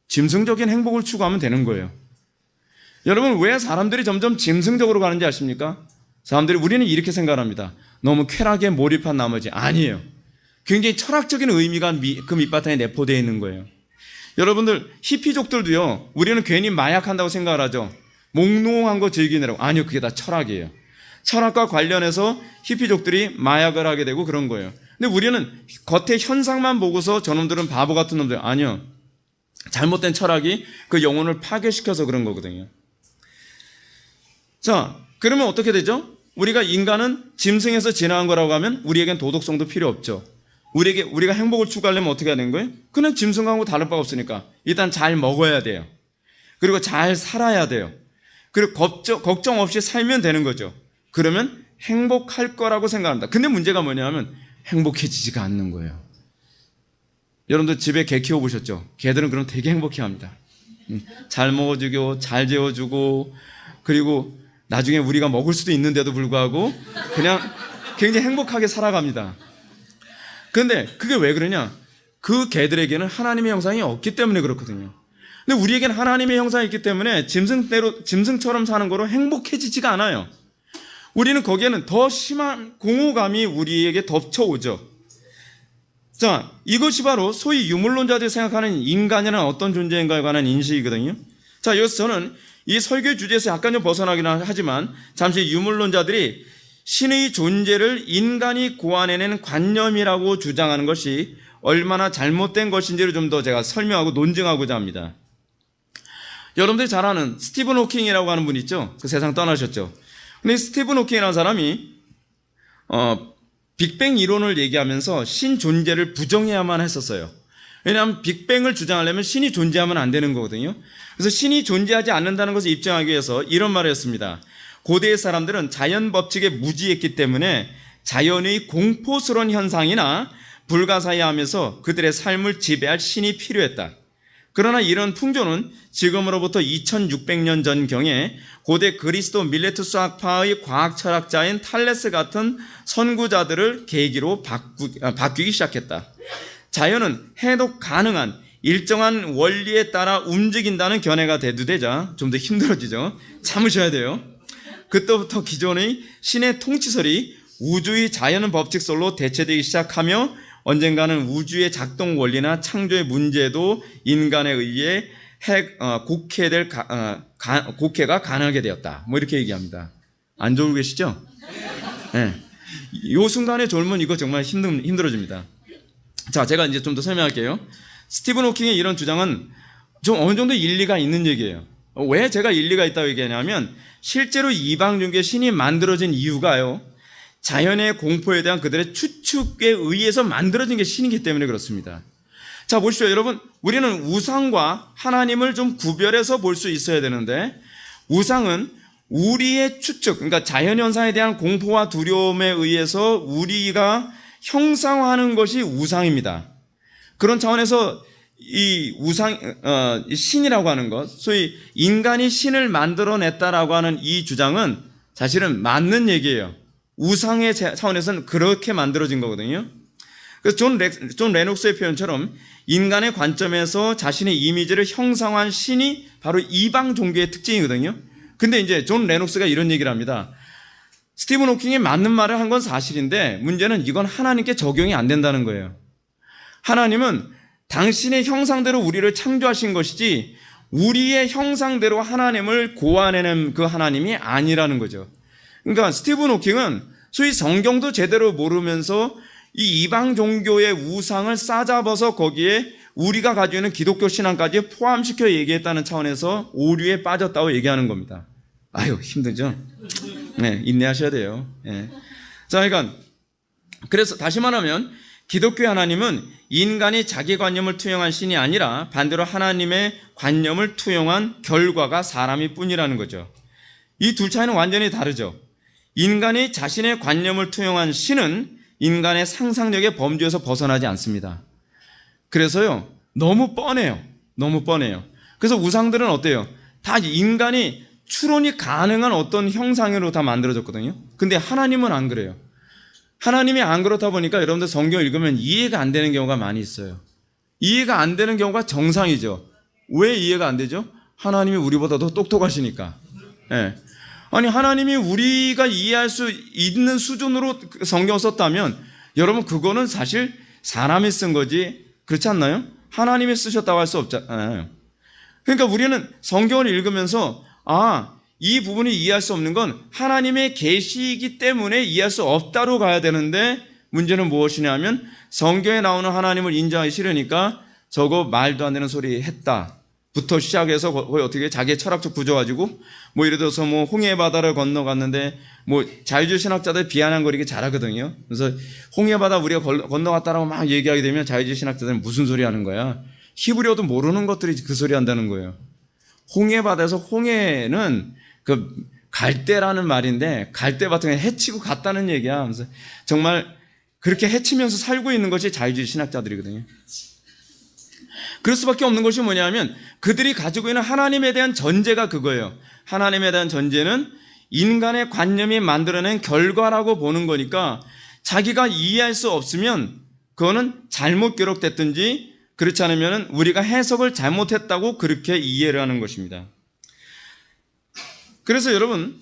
짐승적인 행복을 추구하면 되는 거예요. 여러분, 왜 사람들이 점점 짐승적으로 가는지 아십니까? 우리는 이렇게 생각합니다. 너무 쾌락에 몰입한 나머지. 아니에요. 굉장히 철학적인 의미가 그 밑바탕에 내포되어 있는 거예요. 여러분들, 히피족들도요, 우리는 괜히 마약한다고 생각을 하죠. 몽롱한 거 즐기느라고. 아니요, 그게 다 철학이에요. 철학과 관련해서 히피족들이 마약을 하게 되고 그런 거예요. 근데 우리는 겉의 현상만 보고서 저놈들은 바보 같은 놈들. 아니요. 잘못된 철학이 그 영혼을 파괴시켜서 그런 거거든요. 자, 그러면 어떻게 되죠? 우리가 인간은 짐승에서 진화한 거라고 하면 우리에겐 도덕성도 필요 없죠. 우리가 행복을 추구하려면 어떻게 해야 되는 거예요? 그냥 짐승하고 다를 바가 없으니까 일단 잘 먹어야 돼요. 그리고 잘 살아야 돼요. 그리고 걱정 없이 살면 되는 거죠. 그러면 행복할 거라고 생각합니다. 근데 문제가 뭐냐면 행복해지지가 않는 거예요. 여러분들 집에 개 키워보셨죠? 개들은 그럼 되게 행복해합니다. 잘 먹어주고 잘 재워주고 그리고 나중에 우리가 먹을 수도 있는데도 불구하고 그냥 굉장히 행복하게 살아갑니다. 그런데 그게 왜 그러냐? 그 개들에게는 하나님의 형상이 없기 때문에 그렇거든요. 근데 우리에게는 하나님의 형상이 있기 때문에 짐승처럼 사는 거로 행복해지지가 않아요. 우리는 거기에는 더 심한 공허감이 우리에게 덮쳐오죠. 자, 이것이 바로 소위 유물론자들이 생각하는 인간이란 어떤 존재인가에 관한 인식이거든요. 자, 여기서 저는 이 설교의 주제에서 약간 좀 벗어나긴 하지만 잠시 유물론자들이 신의 존재를 인간이 고안해낸 관념이라고 주장하는 것이 얼마나 잘못된 것인지를 좀 더 제가 설명하고 논증하고자 합니다. 여러분들이 잘 아는 스티븐 호킹이라고 하는 분 있죠? 그 세상 떠나셨죠? 근데 스티븐 호킹이라는 사람이 빅뱅 이론을 얘기하면서 신 존재를 부정해야만 했었어요. 왜냐하면 빅뱅을 주장하려면 신이 존재하면 안 되는 거거든요. 그래서 신이 존재하지 않는다는 것을 입증하기 위해서 이런 말을 했습니다. 고대의 사람들은 자연 법칙에 무지했기 때문에 자연의 공포스러운 현상이나 불가사의하면서 그들의 삶을 지배할 신이 필요했다. 그러나 이런 풍조는 지금으로부터 2600년 전경에 고대 그리스도 밀레투스 학파의 과학 철학자인 탈레스 같은 선구자들을 계기로 바뀌기 시작했다. 자연은 해독 가능한 일정한 원리에 따라 움직인다는 견해가 대두되자 좀 더 힘들어지죠. 참으셔야 돼요. 그때부터 기존의 신의 통치설이 우주의 자연 법칙설로 대체되기 시작하며 언젠가는 우주의 작동 원리나 창조의 문제도 인간에 의해 곡해가 가능하게 되었다. 뭐 이렇게 얘기합니다. 안 좋고 계시죠? 네. 이 순간의 졸음은 이거 정말 힘들어집니다. 자, 제가 이제 좀 더 설명할게요. 스티븐 호킹의 이런 주장은 좀 어느 정도 일리가 있는 얘기예요. 왜 제가 일리가 있다고 얘기하냐면 실제로 이방종교의 신이 만들어진 이유가요. 자연의 공포에 대한 그들의 추측에 의해서 만들어진 게 신이기 때문에 그렇습니다. 자, 보십시오. 여러분, 우리는 우상과 하나님을 좀 구별해서 볼 수 있어야 되는데 우상은 우리의 추측, 그러니까 자연현상에 대한 공포와 두려움에 의해서 우리가 형상화하는 것이 우상입니다. 그런 차원에서 이 신이라고 하는 것, 소위 인간이 신을 만들어냈다라고 하는 이 주장은 사실은 맞는 얘기예요. 우상의 차원에서는 그렇게 만들어진 거거든요. 그래서 존 레녹스의 표현처럼 인간의 관점에서 자신의 이미지를 형상화한 신이 바로 이방 종교의 특징이거든요. 근데 이제 존 레녹스가 이런 얘기를 합니다. 스티븐 호킹이 맞는 말을 한 건 사실인데 문제는 이건 하나님께 적용이 안 된다는 거예요. 하나님은 당신의 형상대로 우리를 창조하신 것이지 우리의 형상대로 하나님을 고안해낸 그 하나님이 아니라는 거죠. 그러니까 스티븐 호킹은 소위 성경도 제대로 모르면서 이 이방 종교의 우상을 싸잡아서 거기에 우리가 가지고 있는 기독교 신앙까지 포함시켜 얘기했다는 차원에서 오류에 빠졌다고 얘기하는 겁니다. 아유, 힘들죠? 네, 인내하셔야 돼요. 네. 자, 그러니까 그래서 다시 말하면 기독교의 하나님은 인간이 자기 관념을 투영한 신이 아니라 반대로 하나님의 관념을 투영한 결과가 사람일 뿐이라는 거죠. 이 둘 차이는 완전히 다르죠. 인간이 자신의 관념을 투영한 신은 인간의 상상력의 범주에서 벗어나지 않습니다. 그래서요, 너무 뻔해요. 너무 뻔해요. 그래서 우상들은 어때요? 다 인간이 추론이 가능한 어떤 형상으로 다 만들어졌거든요. 근데 하나님은 안 그래요. 하나님이 안 그렇다 보니까 여러분들 성경 읽으면 이해가 안 되는 경우가 많이 있어요. 이해가 안 되는 경우가 정상이죠. 왜 이해가 안 되죠? 하나님이 우리보다 더 똑똑하시니까. 네. 아니, 하나님이 우리가 이해할 수 있는 수준으로 성경을 썼다면 여러분 그거는 사실 사람이 쓴 거지 그렇지 않나요? 하나님이 쓰셨다고 할 수 없잖아요. 그러니까 우리는 성경을 읽으면서 이 부분이 이해할 수 없는 건 하나님의 계시이기 때문에 이해할 수 없다로 가야 되는데 문제는 무엇이냐 하면 성경에 나오는 하나님을 인정하기 싫으니까 저거 말도 안 되는 소리 했다 부터 시작해서 거의 어떻게 자기의 철학적 구조 가지고 뭐 예를 들어서 뭐 홍해 바다를 건너갔는데 뭐 자유주의 신학자들 비아냥거리기 잘하거든요. 그래서 홍해 바다 우리가 건너갔다라고 막 얘기하게 되면 자유주의 신학자들은 무슨 소리 하는 거야? 히브리어도 모르는 것들이 그 소리 한다는 거예요. 홍해 바다에서 홍해는 그 갈대라는 말인데 갈대밭에 해치고 갔다는 얘기야. 그래서 정말 그렇게 해치면서 살고 있는 것이 자유주의 신학자들이거든요. 그럴 수밖에 없는 것이 뭐냐면 그들이 가지고 있는 하나님에 대한 전제가 그거예요. 하나님에 대한 전제는 인간의 관념이 만들어낸 결과라고 보는 거니까 자기가 이해할 수 없으면 그거는 잘못 기록됐든지 그렇지 않으면 우리가 해석을 잘못했다고 그렇게 이해를 하는 것입니다. 그래서 여러분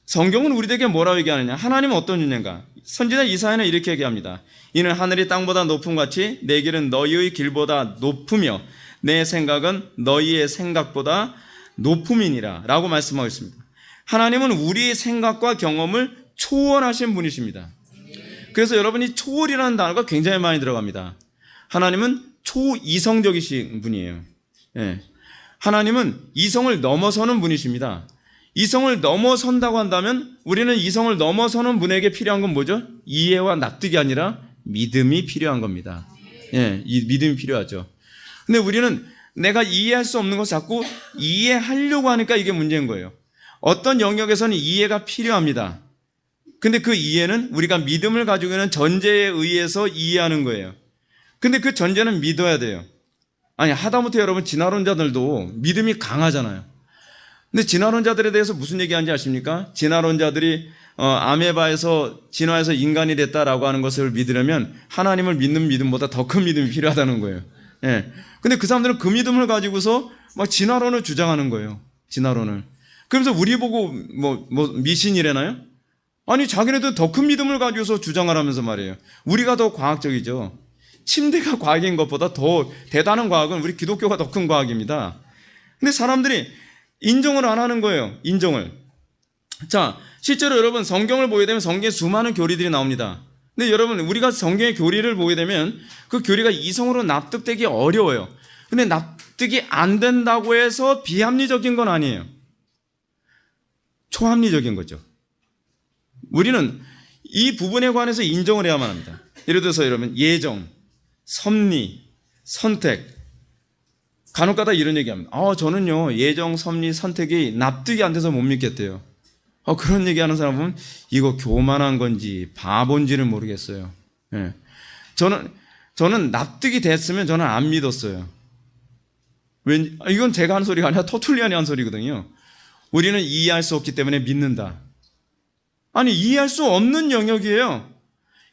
성경은 우리에게 뭐라고 얘기하느냐? 하나님은 어떤 존재인가? 선지자 이사야는 이렇게 얘기합니다. 이는 하늘이 땅보다 높음 같이 내 길은 너희의 길보다 높으며 내 생각은 너희의 생각보다 높음이니라 라고 말씀하고 있습니다. 하나님은 우리의 생각과 경험을 초월하신 분이십니다. 그래서 여러분이 초월이라는 단어가 굉장히 많이 들어갑니다. 하나님은 초이성적이신 분이에요. 예. 하나님은 이성을 넘어서는 분이십니다. 이성을 넘어선다고 한다면 우리는 이성을 넘어서는 분에게 필요한 건 뭐죠? 이해와 납득이 아니라 믿음이 필요한 겁니다. 예, 이 믿음이 필요하죠. 근데 우리는 내가 이해할 수 없는 것을 자꾸 이해하려고 하니까 이게 문제인 거예요. 어떤 영역에서는 이해가 필요합니다. 근데 그 이해는 우리가 믿음을 가지고 있는 전제에 의해서 이해하는 거예요. 근데 그 전제는 믿어야 돼요. 아니, 하다못해 여러분 진화론자들도 믿음이 강하잖아요. 근데 진화론자들에 대해서 무슨 얘기하는지 아십니까? 진화론자들이 아메바에서 진화해서 인간이 됐다라고 하는 것을 믿으려면 하나님을 믿는 믿음보다 더 큰 믿음이 필요하다는 거예요. 예. 근데 그 사람들은 그 믿음을 가지고서 막 진화론을 주장하는 거예요. 진화론을. 그러면서 우리 보고 미신이래나요? 아니, 자기네들 더 큰 믿음을 가지고서 주장하라면서 말이에요. 우리가 더 과학적이죠. 침대가 과학인 것보다 더 대단한 과학은 우리 기독교가 더 큰 과학입니다. 근데 사람들이 인정을 안 하는 거예요. 인정을. 자, 실제로 여러분 성경을 보게 되면 성경에 수많은 교리들이 나옵니다. 근데 여러분 우리가 성경의 교리를 보게 되면 그 교리가 이성으로 납득되기 어려워요. 근데 납득이 안 된다고 해서 비합리적인 건 아니에요. 초합리적인 거죠. 우리는 이 부분에 관해서 인정을 해야만 합니다. 예를 들어서 여러분 예정, 섭리, 선택. 간혹가다 이런 얘기합니다. 저는요 예정, 섭리, 선택이 납득이 안 돼서 못 믿겠대요. 그런 얘기하는 사람 보면 이거 교만한 건지 바본지는 모르겠어요. 예. 저는 납득이 됐으면 저는 안 믿었어요. 이건 제가 하는 소리가 아니라 터툴리안이 한 소리거든요. 우리는 이해할 수 없기 때문에 믿는다. 아니, 이해할 수 없는 영역이에요.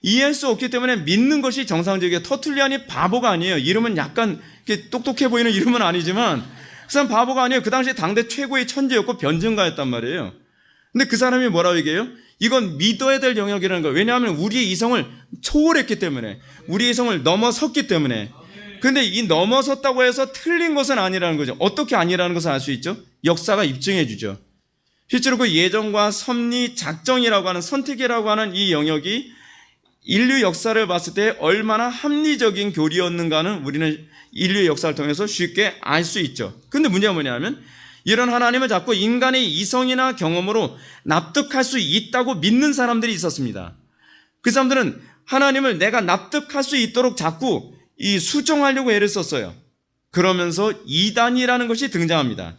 이해할 수 없기 때문에 믿는 것이 정상적이에요. 터툴리안이 바보가 아니에요. 이름은 약간 똑똑해 보이는 이름은 아니지만 그 사람 바보가 아니에요. 그 당시에 당대 최고의 천재였고 변증가였단 말이에요. 근데 그 사람이 뭐라고 얘기해요? 이건 믿어야 될 영역이라는 거예요. 왜냐하면 우리의 이성을 초월했기 때문에, 우리의 이성을 넘어섰기 때문에. 근데 이 넘어섰다고 해서 틀린 것은 아니라는 거죠. 어떻게 아니라는 것을 알 수 있죠? 역사가 입증해 주죠. 실제로 그 예정과 섭리, 작정이라고 하는, 선택이라고 하는 이 영역이 인류 역사를 봤을 때 얼마나 합리적인 교리였는가는 우리는 인류의 역사를 통해서 쉽게 알 수 있죠. 근데 문제가 뭐냐면 이런 하나님을 자꾸 인간의 이성이나 경험으로 납득할 수 있다고 믿는 사람들이 있었습니다. 그 사람들은 하나님을 내가 납득할 수 있도록 자꾸 이 수정하려고 애를 썼어요. 그러면서 이단이라는 것이 등장합니다.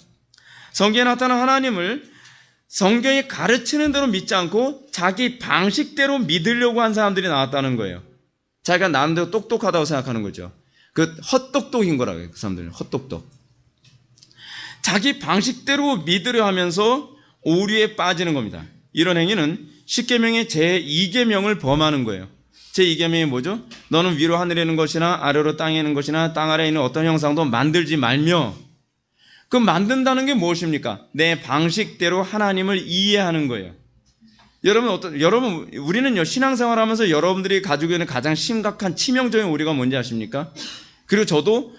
성경에 나타난 하나님을 성경이 가르치는 대로 믿지 않고 자기 방식대로 믿으려고 한 사람들이 나왔다는 거예요. 자기가 나름대로 똑똑하다고 생각하는 거죠. 그 헛똑똑인 거라고요. 그 사람들은 헛똑똑. 자기 방식대로 믿으려 하면서 오류에 빠지는 겁니다. 이런 행위는 십계명의 제2계명을 범하는 거예요. 제2계명이 뭐죠? 너는 위로 하늘에 있는 것이나 아래로 땅에 있는 것이나 땅 아래에 있는 어떤 형상도 만들지 말며. 그 만든다는 게 무엇입니까? 내 방식대로 하나님을 이해하는 거예요. 여러분, 우리는요, 신앙생활 하면서 여러분들이 가지고 있는 가장 심각한 치명적인 오류가 뭔지 아십니까? 그리고 저도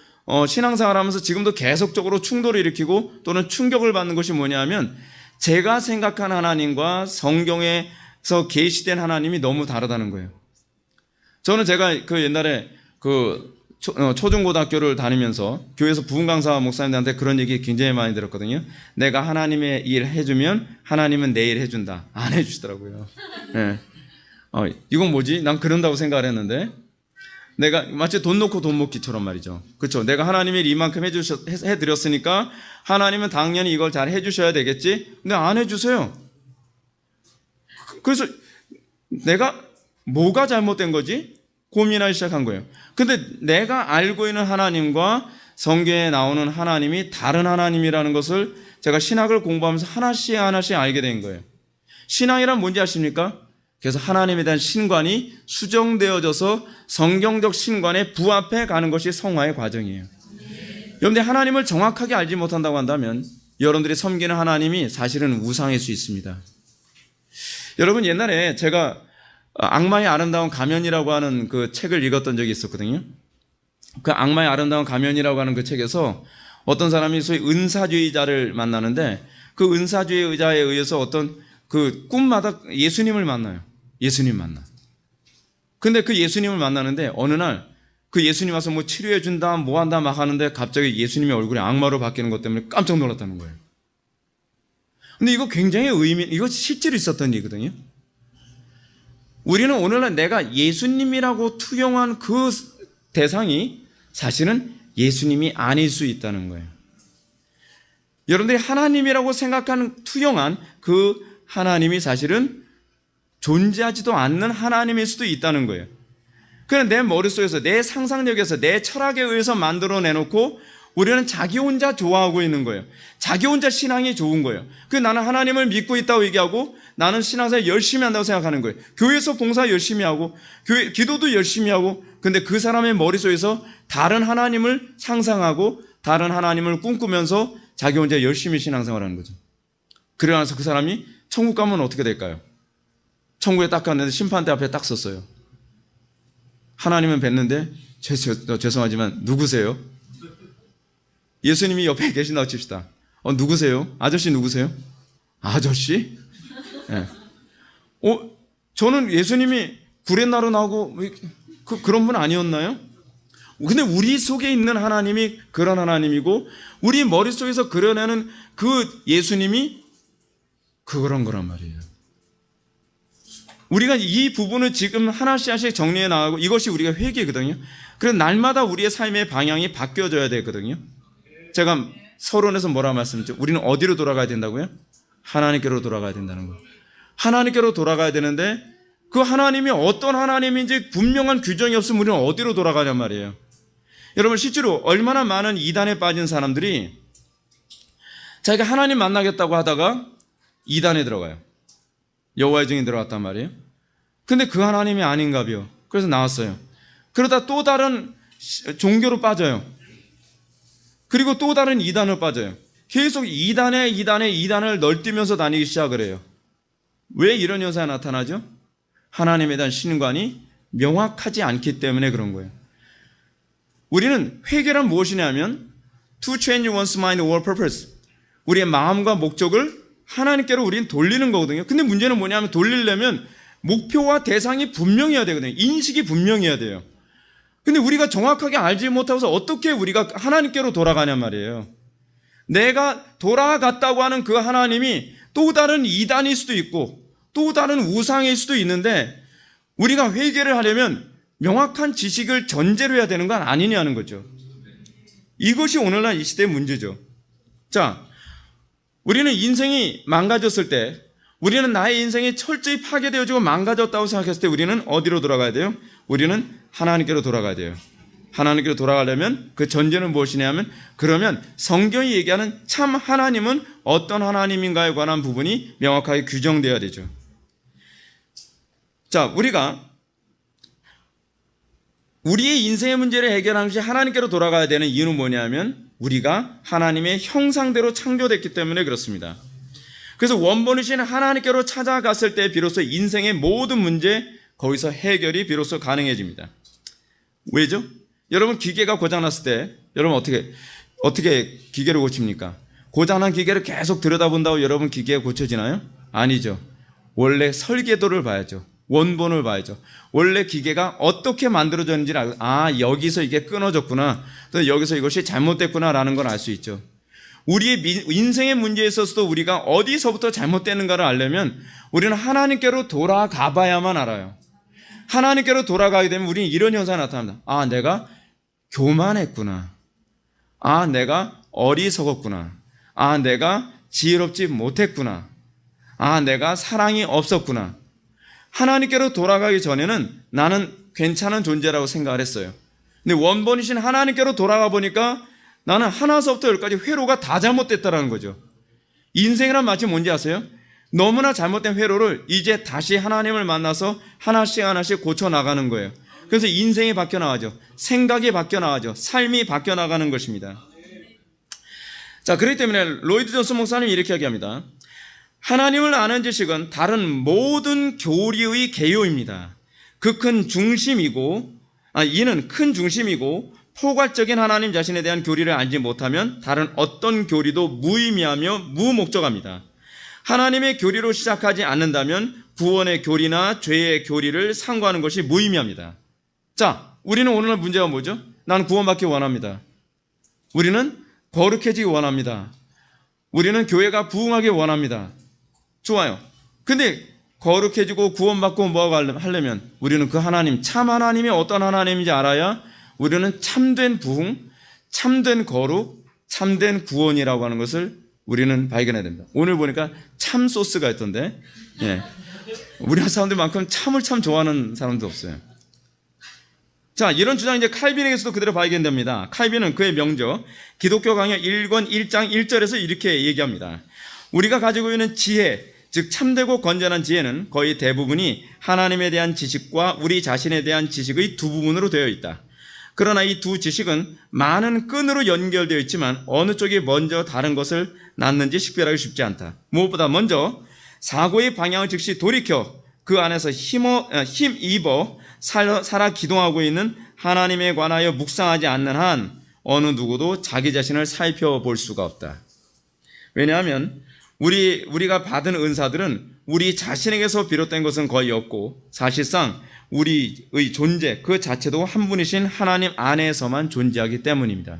신앙생활 하면서 지금도 계속적으로 충돌을 일으키고 또는 충격을 받는 것이 뭐냐면 제가 생각한 하나님과 성경에서 계시된 하나님이 너무 다르다는 거예요. 저는 제가 그 옛날에 초중고등학교를 다니면서 교회에서 부흥강사 목사님들한테 그런 얘기 굉장히 많이 들었거든요. 내가 하나님의 일 해주면 하나님은 내 일 해준다. 안 해주시더라고요. 네. 이건 뭐지? 난 그런다고 생각을 했는데 내가 마치 돈 놓고 돈 먹기처럼 말이죠. 그렇죠? 내가 하나님의 일 이만큼 해드렸으니까 하나님은 당연히 이걸 잘 해주셔야 되겠지? 근데 안 해주세요. 그래서 내가 뭐가 잘못된 거지? 고민하기 시작한 거예요. 근데 내가 알고 있는 하나님과 성경에 나오는 하나님이 다른 하나님이라는 것을 제가 신학을 공부하면서 하나씩 알게 된 거예요. 신앙이란 뭔지 아십니까? 그래서 하나님에 대한 신관이 수정되어져서 성경적 신관에 부합해 가는 것이 성화의 과정이에요. 여러분들 하나님을 정확하게 알지 못한다고 한다면 여러분들이 섬기는 하나님이 사실은 우상일 수 있습니다. 여러분 옛날에 제가 악마의 아름다운 가면이라고 하는 그 책을 읽었던 적이 있었거든요. 그 악마의 아름다운 가면이라고 하는 그 책에서 어떤 사람이 소위 은사주의자를 만나는데 그 은사주의자에 의해서 어떤 그 꿈마다 예수님을 만나요. 예수님 만나. 근데 그 예수님을 만나는데 어느 날 그 예수님 와서 뭐 치료해준다, 뭐 한다 막 하는데 갑자기 예수님의 얼굴이 악마로 바뀌는 것 때문에 깜짝 놀랐다는 거예요. 근데 이거 굉장히 이거 실제로 있었던 일이거든요. 우리는 오늘날 내가 예수님이라고 투영한 그 대상이 사실은 예수님이 아닐 수 있다는 거예요. 여러분들이 하나님이라고 생각하는 투영한 그 하나님이 사실은 존재하지도 않는 하나님일 수도 있다는 거예요. 그냥 내 머릿속에서 내 상상력에서 내 철학에 의해서 만들어 내놓고 우리는 자기 혼자 좋아하고 있는 거예요. 자기 혼자 신앙이 좋은 거예요. 나는 하나님을 믿고 있다고 얘기하고 나는 신앙생활 열심히 한다고 생각하는 거예요. 교회에서 봉사 열심히 하고 기도도 열심히 하고 근데 그 사람의 머릿속에서 다른 하나님을 상상하고 다른 하나님을 꿈꾸면서 자기 혼자 열심히 신앙생활하는 거죠. 그러고 나서 그 사람이 천국 가면 어떻게 될까요? 천국에 딱 갔는데 심판대 앞에 딱 섰어요. 하나님은 뵀는데 죄송하지만 누구세요? 예수님이 옆에 계신다고 칩시다. 누구세요? 아저씨 누구세요? 아저씨? 네. 저는 예수님이 구레나루 나오고 그런 분 아니었나요? 근데 우리 속에 있는 하나님이 그런 하나님이고 우리 머릿속에서 그려내는 그 예수님이 그런 거란 말이에요. 우리가 이 부분을 지금 하나씩 정리해 나가고 이것이 우리가 회개거든요. 그래서 날마다 우리의 삶의 방향이 바뀌어져야 되거든요. 제가 서론에서 뭐라 말씀드렸죠? 우리는 어디로 돌아가야 된다고요? 하나님께로 돌아가야 된다는 거예요. 하나님께로 돌아가야 되는데 그 하나님이 어떤 하나님인지 분명한 규정이 없으면 우리는 어디로 돌아가냔 말이에요. 여러분 실제로 얼마나 많은 이단에 빠진 사람들이 자기가 하나님 만나겠다고 하다가 이단에 들어가요. 여호와의 증인 들어갔단 말이에요. 근데 그 하나님이 아닌가벼. 그래서 나왔어요. 그러다 또 다른 종교로 빠져요. 그리고 또 다른 이단을 빠져요. 계속 이단을 널뛰면서 다니기 시작을 해요. 왜 이런 현상이 나타나죠? 하나님에 대한 신관이 명확하지 않기 때문에 그런 거예요. 우리는 회개란 무엇이냐면 to change one's mind or purpose. 우리의 마음과 목적을 하나님께로 우리는 돌리는 거거든요. 근데 문제는 뭐냐면 돌리려면 목표와 대상이 분명해야 되거든요. 인식이 분명해야 돼요. 근데 우리가 정확하게 알지 못하고서 어떻게 우리가 하나님께로 돌아가냔 말이에요. 내가 돌아갔다고 하는 그 하나님이 또 다른 이단일 수도 있고 또 다른 우상일 수도 있는데 우리가 회개를 하려면 명확한 지식을 전제로 해야 되는 건 아니냐는 거죠. 이것이 오늘날 이 시대의 문제죠. 자, 우리는 인생이 망가졌을 때, 우리는 나의 인생이 철저히 파괴되어지고 망가졌다고 생각했을 때 우리는 어디로 돌아가야 돼요? 우리는 하나님께로 돌아가야 돼요. 하나님께로 돌아가려면 그 전제는 무엇이냐면, 그러면 성경이 얘기하는 참 하나님은 어떤 하나님인가에 관한 부분이 명확하게 규정되어야 되죠. 자, 우리가 우리의 인생의 문제를 해결하는 것이 하나님께로 돌아가야 되는 이유는 뭐냐면 우리가 하나님의 형상대로 창조됐기 때문에 그렇습니다. 그래서 원본이신 하나님께로 찾아갔을 때 비로소 인생의 모든 문제 거기서 해결이 비로소 가능해집니다. 왜죠? 여러분 기계가 고장났을 때 여러분 어떻게 기계를 고칩니까? 고장난 기계를 계속 들여다본다고 여러분 기계가 고쳐지나요? 아니죠. 원래 설계도를 봐야죠. 원본을 봐야죠. 원래 기계가 어떻게 만들어졌는지를 알고, 여기서 이게 끊어졌구나, 또 여기서 이것이 잘못됐구나라는 걸 알 수 있죠. 우리의 인생의 문제에 있어서도 우리가 어디서부터 잘못되는가를 알려면 우리는 하나님께로 돌아가 봐야만 알아요. 하나님께로 돌아가게 되면 우리는 이런 현상이 나타납니다. 내가 교만했구나. 내가 어리석었구나. 내가 지혜롭지 못했구나. 내가 사랑이 없었구나. 하나님께로 돌아가기 전에는 나는 괜찮은 존재라고 생각을 했어요. 근데 원본이신 하나님께로 돌아가 보니까 나는 하나서부터 열까지 회로가 다 잘못됐다는 거죠. 인생이란 마치 뭔지 아세요? 너무나 잘못된 회로를 이제 다시 하나님을 만나서 하나씩 고쳐나가는 거예요. 그래서 인생이 바뀌어나가죠. 생각이 바뀌어나가죠. 삶이 바뀌어나가는 것입니다. 자, 그렇기 때문에 로이드 존스 목사님이 이렇게 이야기합니다. 하나님을 아는 지식은 다른 모든 교리의 개요입니다. 이는 큰 중심이고 포괄적인 하나님 자신에 대한 교리를 알지 못하면 다른 어떤 교리도 무의미하며 무목적합니다. 하나님의 교리로 시작하지 않는다면 구원의 교리나 죄의 교리를 상고하는 것이 무의미합니다. 자, 우리는 오늘날 문제가 뭐죠? 나는 구원받기 원합니다. 우리는 거룩해지기 원합니다. 우리는 교회가 부흥하기 원합니다. 좋아요. 근데 거룩해지고 구원받고 뭐가 하려면 우리는 그 하나님, 참 하나님이 어떤 하나님인지 알아야 우리는 참된 부흥, 참된 거룩, 참된 구원이라고 하는 것을 우리는 발견해야 됩니다. 오늘 보니까 참 소스가 있던데, 우리나라 사람들만큼 참을 참 좋아하는 사람도 없어요. 자, 이런 주장이 이제 칼빈에게서도 그대로 발견됩니다. 칼빈은 그의 명저 기독교 강요 1권 1장 1절에서 이렇게 얘기합니다. 우리가 가지고 있는 지혜, 즉 참되고 건전한 지혜는 거의 대부분이 하나님에 대한 지식과 우리 자신에 대한 지식의 두 부분으로 되어 있다. 그러나 이 두 지식은 많은 끈으로 연결되어 있지만 어느 쪽이 먼저 다른 것을 낳는지 식별하기 쉽지 않다. 무엇보다 먼저 사고의 방향을 즉시 돌이켜 그 안에서 힘입어 살아 기동하고 있는 하나님에 관하여 묵상하지 않는 한 어느 누구도 자기 자신을 살펴볼 수가 없다. 왜냐하면 우리가 받은 은사들은 우리 자신에게서 비롯된 것은 거의 없고 사실상 우리의 존재 그 자체도 한 분이신 하나님 안에서만 존재하기 때문입니다.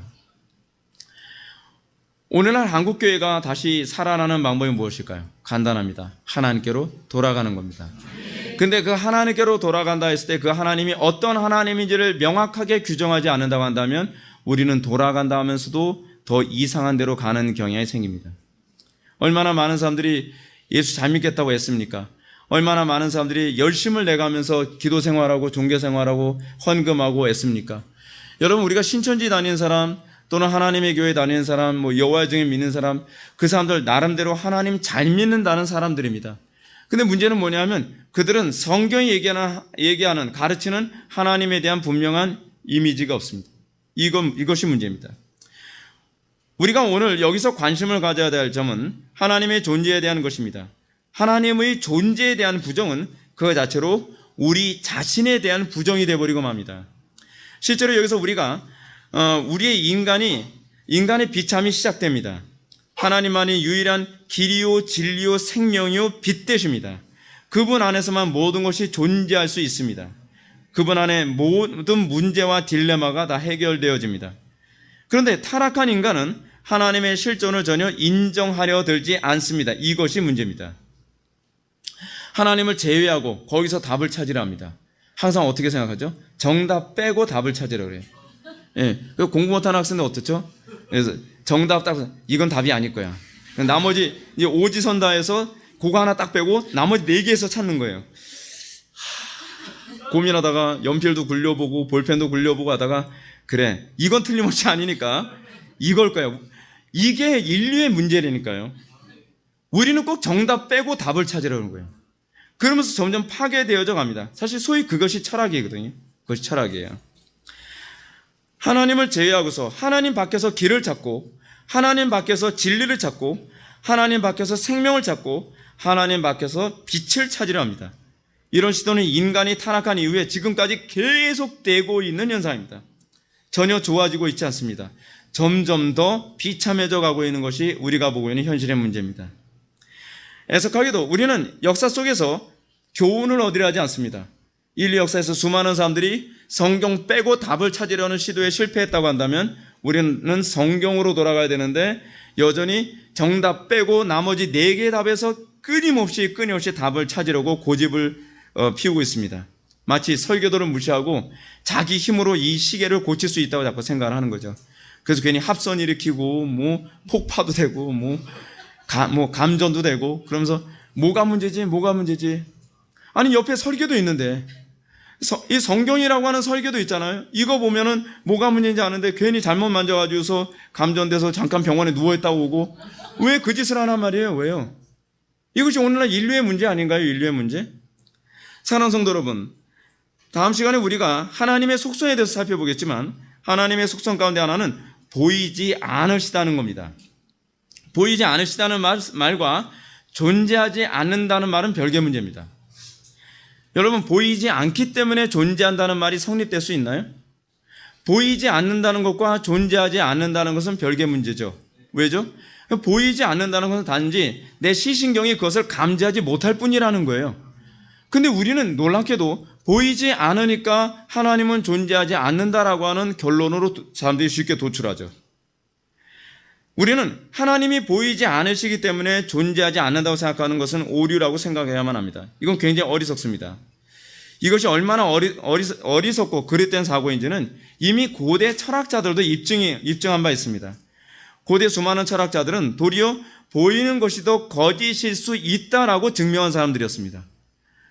오늘날 한국교회가 다시 살아나는 방법이 무엇일까요? 간단합니다. 하나님께로 돌아가는 겁니다. 근데 그 하나님께로 돌아간다 했을 때 그 하나님이 어떤 하나님인지를 명확하게 규정하지 않는다고 한다면 우리는 돌아간다 하면서도 더 이상한 데로 가는 경향이 생깁니다. 얼마나 많은 사람들이 예수 잘 믿겠다고 했습니까? 얼마나 많은 사람들이 열심을 내가면서 기도 생활하고 종교 생활하고 헌금하고 했습니까? 여러분, 우리가 신천지 다니는 사람 또는 하나님의 교회 다니는 사람, 여호와의 증인 믿는 사람, 그 사람들 나름대로 하나님 잘 믿는다는 사람들입니다. 근데 문제는 뭐냐면 그들은 성경이 얘기하는 가르치는 하나님에 대한 분명한 이미지가 없습니다. 이것이 문제입니다. 우리가 오늘 여기서 관심을 가져야 될 점은 하나님의 존재에 대한 것입니다. 하나님의 존재에 대한 부정은 그 자체로 우리 자신에 대한 부정이 되어버리고 맙니다. 실제로 여기서 우리가 우리의 인간의 비참이 시작됩니다. 하나님만이 유일한 길이요 진리요 생명이요 빛 되십니다. 그분 안에서만 모든 것이 존재할 수 있습니다. 그분 안에 모든 문제와 딜레마가 다 해결되어집니다. 그런데 타락한 인간은 하나님의 실존을 전혀 인정하려 들지 않습니다. 이것이 문제입니다. 하나님을 제외하고 거기서 답을 찾으려 합니다. 항상 어떻게 생각하죠? 정답 빼고 답을 찾으려고 그래요. 예, 공부 못하는 학생들 어떻죠? 그래서 정답 딱, 이건 답이 아닐 거야. 나머지 이제 오지선다에서 그거 하나 딱 빼고 나머지 4개에서 찾는 거예요. 고민하다가 연필도 굴려보고 볼펜도 굴려보고 하다가 그래, 이건 틀림없이 아니니까 이걸 거야. 이게 인류의 문제라니까요. 우리는 꼭 정답 빼고 답을 찾으려는 거예요. 그러면서 점점 파괴되어져 갑니다. 사실 소위 그것이 철학이거든요. 그것이 철학이에요. 하나님을 제외하고서 하나님 밖에서 길을 찾고 하나님 밖에서 진리를 찾고 하나님 밖에서 생명을 찾고 하나님 밖에서 빛을 찾으려 합니다. 이런 시도는 인간이 타락한 이후에 지금까지 계속되고 있는 현상입니다. 전혀 좋아지고 있지 않습니다. 점점 더 비참해져 가고 있는 것이 우리가 보고 있는 현실의 문제입니다. 애석하게도 우리는 역사 속에서 교훈을 얻으려 하지 않습니다. 인류 역사에서 수많은 사람들이 성경 빼고 답을 찾으려는 시도에 실패했다고 한다면 우리는 성경으로 돌아가야 되는데 여전히 정답 빼고 나머지 4개의 답에서 끊임없이 답을 찾으려고 고집을 피우고 있습니다. 마치 설교도를 무시하고 자기 힘으로 이 시계를 고칠 수 있다고 자꾸 생각을 하는 거죠. 그래서 괜히 합선 일으키고 폭파도 되고 감전도 되고 그러면서 뭐가 문제지? 아니 옆에 설교도 있는데 이 성경이라고 하는 설교도 있잖아요. 이거 보면은 뭐가 문제인지 아는데 괜히 잘못 만져가지고서 감전돼서 잠깐 병원에 누워있다 오고 왜 그 짓을 하란 말이에요? 왜요? 이것이 오늘날 인류의 문제 아닌가요? 인류의 문제? 사랑하는 성도 여러분, 다음 시간에 우리가 하나님의 속성에 대해서 살펴보겠지만 하나님의 속성 가운데 하나는 보이지 않으시다는 겁니다. 보이지 않으시다는 말과 존재하지 않는다는 말은 별개 문제입니다. 여러분, 보이지 않기 때문에 존재한다는 말이 성립될 수 있나요? 보이지 않는다는 것과 존재하지 않는다는 것은 별개 문제죠. 왜죠? 보이지 않는다는 것은 단지 내 시신경이 그것을 감지하지 못할 뿐이라는 거예요. 근데 우리는 놀랍게도 보이지 않으니까 하나님은 존재하지 않는다라고 하는 결론으로 사람들이 쉽게 도출하죠. 우리는 하나님이 보이지 않으시기 때문에 존재하지 않는다고 생각하는 것은 오류라고 생각해야만 합니다. 이건 굉장히 어리석습니다. 이것이 얼마나 어리석고 그릇된 사고인지는 이미 고대 철학자들도 입증한 바 있습니다. 고대 수많은 철학자들은 도리어 보이는 것이 더 거짓일 수 있다라고 증명한 사람들이었습니다.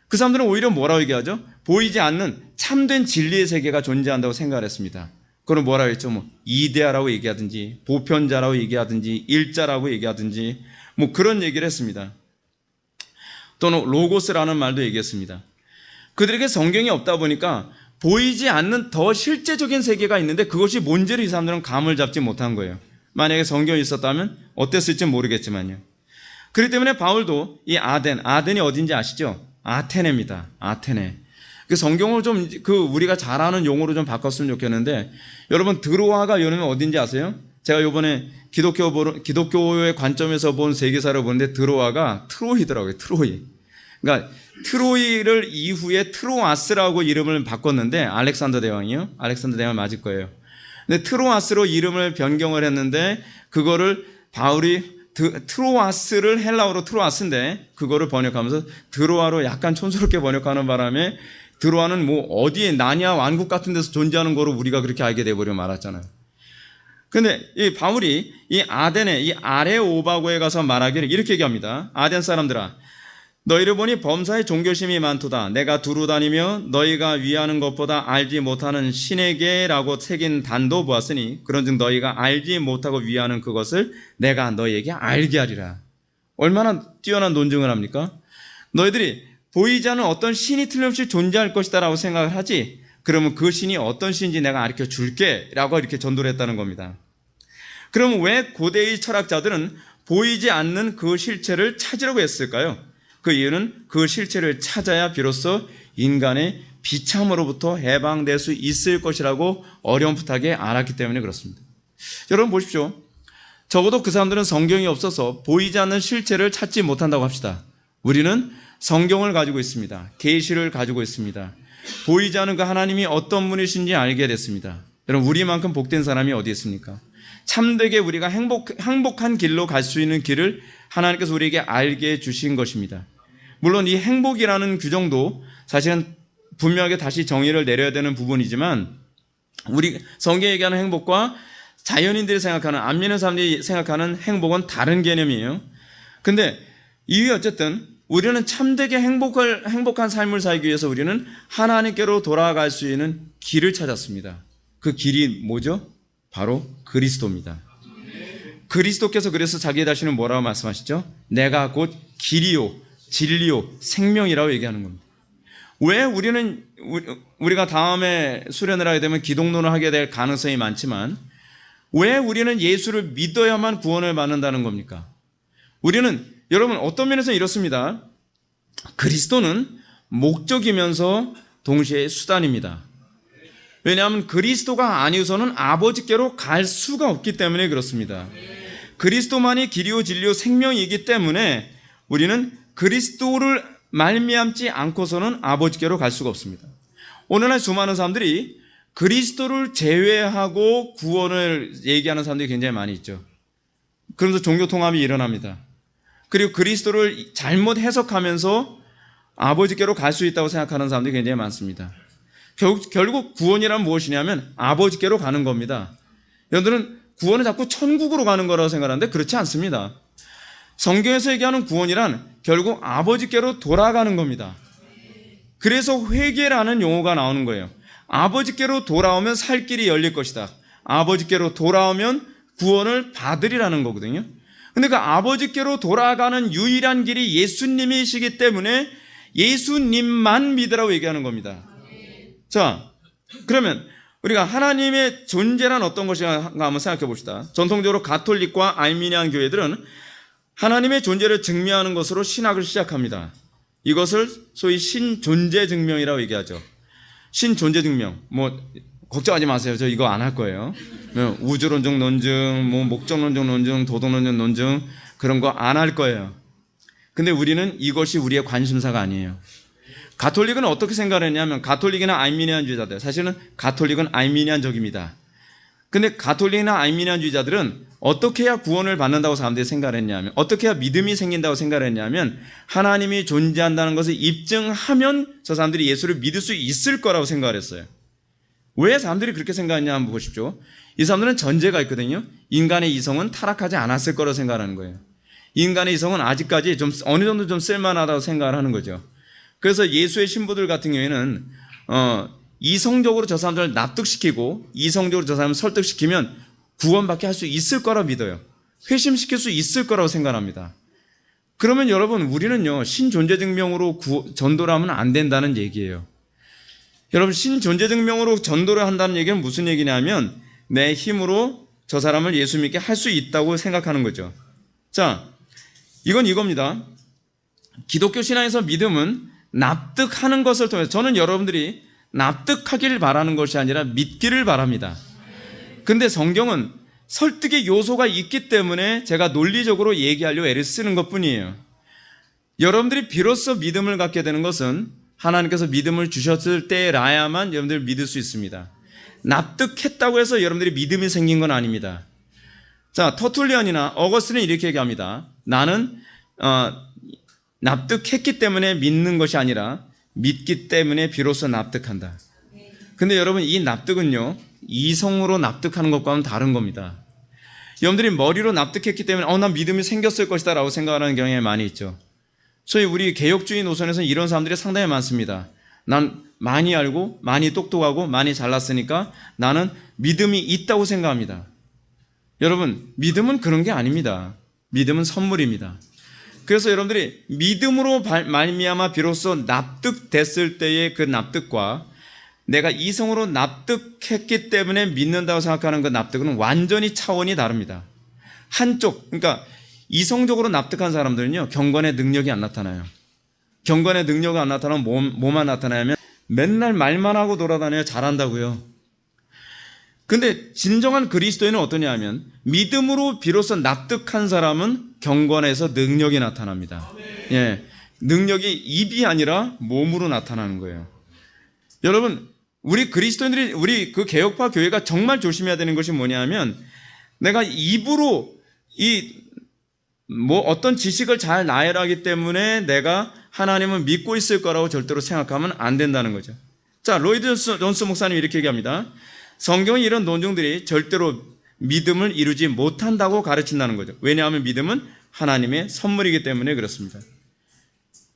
그 사람들은 오히려 뭐라고 얘기하죠? 보이지 않는 참된 진리의 세계가 존재한다고 생각을 했습니다. 그건 뭐라고 했죠? 이데아라고 얘기하든지 보편자라고 얘기하든지 일자라고 얘기하든지 그런 얘기를 했습니다. 또는 로고스라는 말도 얘기했습니다. 그들에게 성경이 없다 보니까 보이지 않는 더 실제적인 세계가 있는데 그것이 뭔지를 이 사람들은 감을 잡지 못한 거예요. 만약에 성경이 있었다면 어땠을지 모르겠지만요. 그렇기 때문에 바울도 이 아덴이 어딘지 아시죠? 아테네입니다. 아테네. 그 성경을 좀 우리가 잘 아는 용어로 좀 바꿨으면 좋겠는데 여러분 드로아가 여러분 어딘지 아세요? 제가 이번에 기독교의 관점에서 본 세계사를 보는데 드로아가 트로이더라고요. 트로이. 그러니까 트로이를 이후에 트로아스라고 이름을 바꿨는데 알렉산더 대왕이요. 알렉산더 대왕 맞을 거예요. 근데 트로아스로 이름을 변경을 했는데 그거를 바울이 트로아스를 헬라어로 트로아스인데 그거를 번역하면서 드로아로 약간 촌스럽게 번역하는 바람에 드로아는 어디에 나냐 왕국 같은 데서 존재하는 거로 우리가 그렇게 알게 돼버려 말았잖아요. 근데 이 바울이 이 아덴에 이 아레오바고에 가서 말하기를 이렇게 얘기합니다. 아덴 사람들아, 너희를 보니 범사에 종교심이 많도다. 내가 두루 다니며 너희가 위하는 것보다 알지 못하는 신에게라고 새긴 단도 보았으니 그런즉 너희가 알지 못하고 위하는 그것을 내가 너희에게 알게 하리라. 얼마나 뛰어난 논증을 합니까? 너희들이 보이지 않는 어떤 신이 틀림없이 존재할 것이다라고 생각을 하지 그러면 그 신이 어떤 신인지 내가 가르쳐 줄게 라고 이렇게 전도를 했다는 겁니다. 그럼 왜 고대의 철학자들은 보이지 않는 그 실체를 찾으려고 했을까요? 그 이유는 그 실체를 찾아야 비로소 인간의 비참으로부터 해방될 수 있을 것이라고 어렴풋하게 알았기 때문에 그렇습니다. 여러분 보십시오. 적어도 그 사람들은 성경이 없어서 보이지 않는 실체를 찾지 못한다고 합시다. 우리는 성경을 가지고 있습니다. 계시를 가지고 있습니다. 보이지 않는 그 하나님이 어떤 분이신지 알게 됐습니다. 여러분 우리만큼 복된 사람이 어디 있습니까? 참되게 우리가 행복한 길로 갈 수 있는 길을 하나님께서 우리에게 알게 해 주신 것입니다. 물론 이 행복이라는 규정도 사실은 분명하게 다시 정의를 내려야 되는 부분이지만 우리 성경이 얘기하는 행복과 자연인들이 생각하는, 안 믿는 사람들이 생각하는 행복은 다른 개념이에요. 근데 이유 어쨌든 우리는 참되게 행복한 삶을 살기 위해서 우리는 하나님께로 돌아갈 수 있는 길을 찾았습니다. 그 길이 뭐죠? 바로 그리스도입니다. 그리스도께서 그래서 자기 자신을 뭐라고 말씀하시죠? 내가 곧 길이요 진리요 생명이라고 얘기하는 겁니다. 왜 우리가 다음에 수련을 하게 되면 기독론을 하게 될 가능성이 많지만 왜 우리는 예수를 믿어야만 구원을 받는다는 겁니까? 우리는 여러분 어떤 면에서 이렇습니다. 그리스도는 목적이면서 동시에 수단입니다. 왜냐하면 그리스도가 아니어서는 아버지께로 갈 수가 없기 때문에 그렇습니다. 그리스도만이 길이요 진리요 생명이기 때문에 우리는 그리스도를 말미암지 않고서는 아버지께로 갈 수가 없습니다. 오늘날 수많은 사람들이 그리스도를 제외하고 구원을 얘기하는 사람들이 굉장히 많이 있죠. 그러면서 종교 통합이 일어납니다. 그리고 그리스도를 잘못 해석하면서 아버지께로 갈 수 있다고 생각하는 사람들이 굉장히 많습니다. 결국 구원이란 무엇이냐면 아버지께로 가는 겁니다. 여러분들은 구원은 자꾸 천국으로 가는 거라고 생각하는데 그렇지 않습니다. 성경에서 얘기하는 구원이란 결국 아버지께로 돌아가는 겁니다. 그래서 회개라는 용어가 나오는 거예요. 아버지께로 돌아오면 살 길이 열릴 것이다. 아버지께로 돌아오면 구원을 받으리라는 거거든요. 근데 그 아버지께로 돌아가는 유일한 길이 예수님이시기 때문에 예수님만 믿으라고 얘기하는 겁니다. 자, 그러면 우리가 하나님의 존재란 어떤 것인가 한번 생각해 봅시다. 전통적으로 가톨릭과 아르미니안 교회들은 하나님의 존재를 증명하는 것으로 신학을 시작합니다. 이것을 소위 신존재 증명이라고 얘기하죠. 신존재 증명. 걱정하지 마세요. 저 이거 안 할 거예요. 우주론적 논증, 목적론적 논증, 도덕론적 논증 그런 거 안 할 거예요. 근데 우리는 이것이 우리의 관심사가 아니에요. 가톨릭은 어떻게 생각했냐면 가톨릭이나 아르미니안주의자들, 사실은 가톨릭은 아르미니안적입니다. 근데 가톨릭이나 아르미니안주의자들은 어떻게 해야 구원을 받는다고 사람들이 생각을 했냐면, 어떻게 해야 믿음이 생긴다고 생각을 했냐면 하나님이 존재한다는 것을 입증하면 저 사람들이 예수를 믿을 수 있을 거라고 생각을 했어요. 왜 사람들이 그렇게 생각했냐 한번 보십시오. 이 사람들은 전제가 있거든요. 인간의 이성은 타락하지 않았을 거라고 생각하는 거예요. 인간의 이성은 아직까지 좀 어느 정도 좀 쓸만하다고 생각을 하는 거죠. 그래서 예수의 신부들 같은 경우에는 이성적으로 저 사람들을 납득시키고 이성적으로 저 사람을 설득시키면 구원받게 할 수 있을 거라 믿어요. 회심시킬 수 있을 거라고 생각합니다. 그러면 여러분 우리는요 신존재 증명으로 전도를 하면 안 된다는 얘기예요. 여러분 신존재 증명으로 전도를 한다는 얘기는 무슨 얘기냐면 내 힘으로 저 사람을 예수 믿게 할 수 있다고 생각하는 거죠. 자, 이건 이겁니다. 기독교 신앙에서 믿음은 납득하는 것을 통해서, 저는 여러분들이 납득하기를 바라는 것이 아니라 믿기를 바랍니다. 근데 성경은 설득의 요소가 있기 때문에 제가 논리적으로 얘기하려고 애를 쓰는 것뿐이에요. 여러분들이 비로소 믿음을 갖게 되는 것은 하나님께서 믿음을 주셨을 때라야만 여러분들이 믿을 수 있습니다. 납득했다고 해서 여러분들이 믿음이 생긴 건 아닙니다. 자, 터툴리안이나 어거스틴은 이렇게 얘기합니다. 나는 납득했기 때문에 믿는 것이 아니라 믿기 때문에 비로소 납득한다. 근데 여러분 이 납득은요 이성으로 납득하는 것과는 다른 겁니다. 여러분들이 머리로 납득했기 때문에 난 믿음이 생겼을 것이다 라고 생각하는 경향이 많이 있죠. 소위 우리 개혁주의 노선에서는 이런 사람들이 상당히 많습니다. 난 많이 알고 많이 똑똑하고 많이 잘났으니까 나는 믿음이 있다고 생각합니다. 여러분 믿음은 그런 게 아닙니다. 믿음은 선물입니다. 그래서 여러분들이 믿음으로 말미암아 비로소 납득됐을 때의 그 납득과 내가 이성으로 납득했기 때문에 믿는다고 생각하는 그 납득은 완전히 차원이 다릅니다. 한쪽, 그러니까 이성적으로 납득한 사람들은요, 경건의 능력이 안 나타나요. 경건의 능력이 안 나타나면 뭐만 나타나냐면 맨날 말만 하고 돌아다녀야 잘한다고요. 근데 진정한 그리스도인은 어떠냐 하면 믿음으로 비로소 납득한 사람은 경건에서 능력이 나타납니다. 예, 능력이 입이 아니라 몸으로 나타나는 거예요. 여러분, 우리 그리스도인들이, 우리 그 개혁파 교회가 정말 조심해야 되는 것이 뭐냐 하면 내가 입으로 어떤 지식을 잘 나열하기 때문에 내가 하나님을 믿고 있을 거라고 절대로 생각하면 안 된다는 거죠. 자, 로이드 존스 목사님이 이렇게 얘기합니다. 성경의 이런 논증들이 절대로 믿음을 이루지 못한다고 가르친다는 거죠. 왜냐하면 믿음은 하나님의 선물이기 때문에 그렇습니다.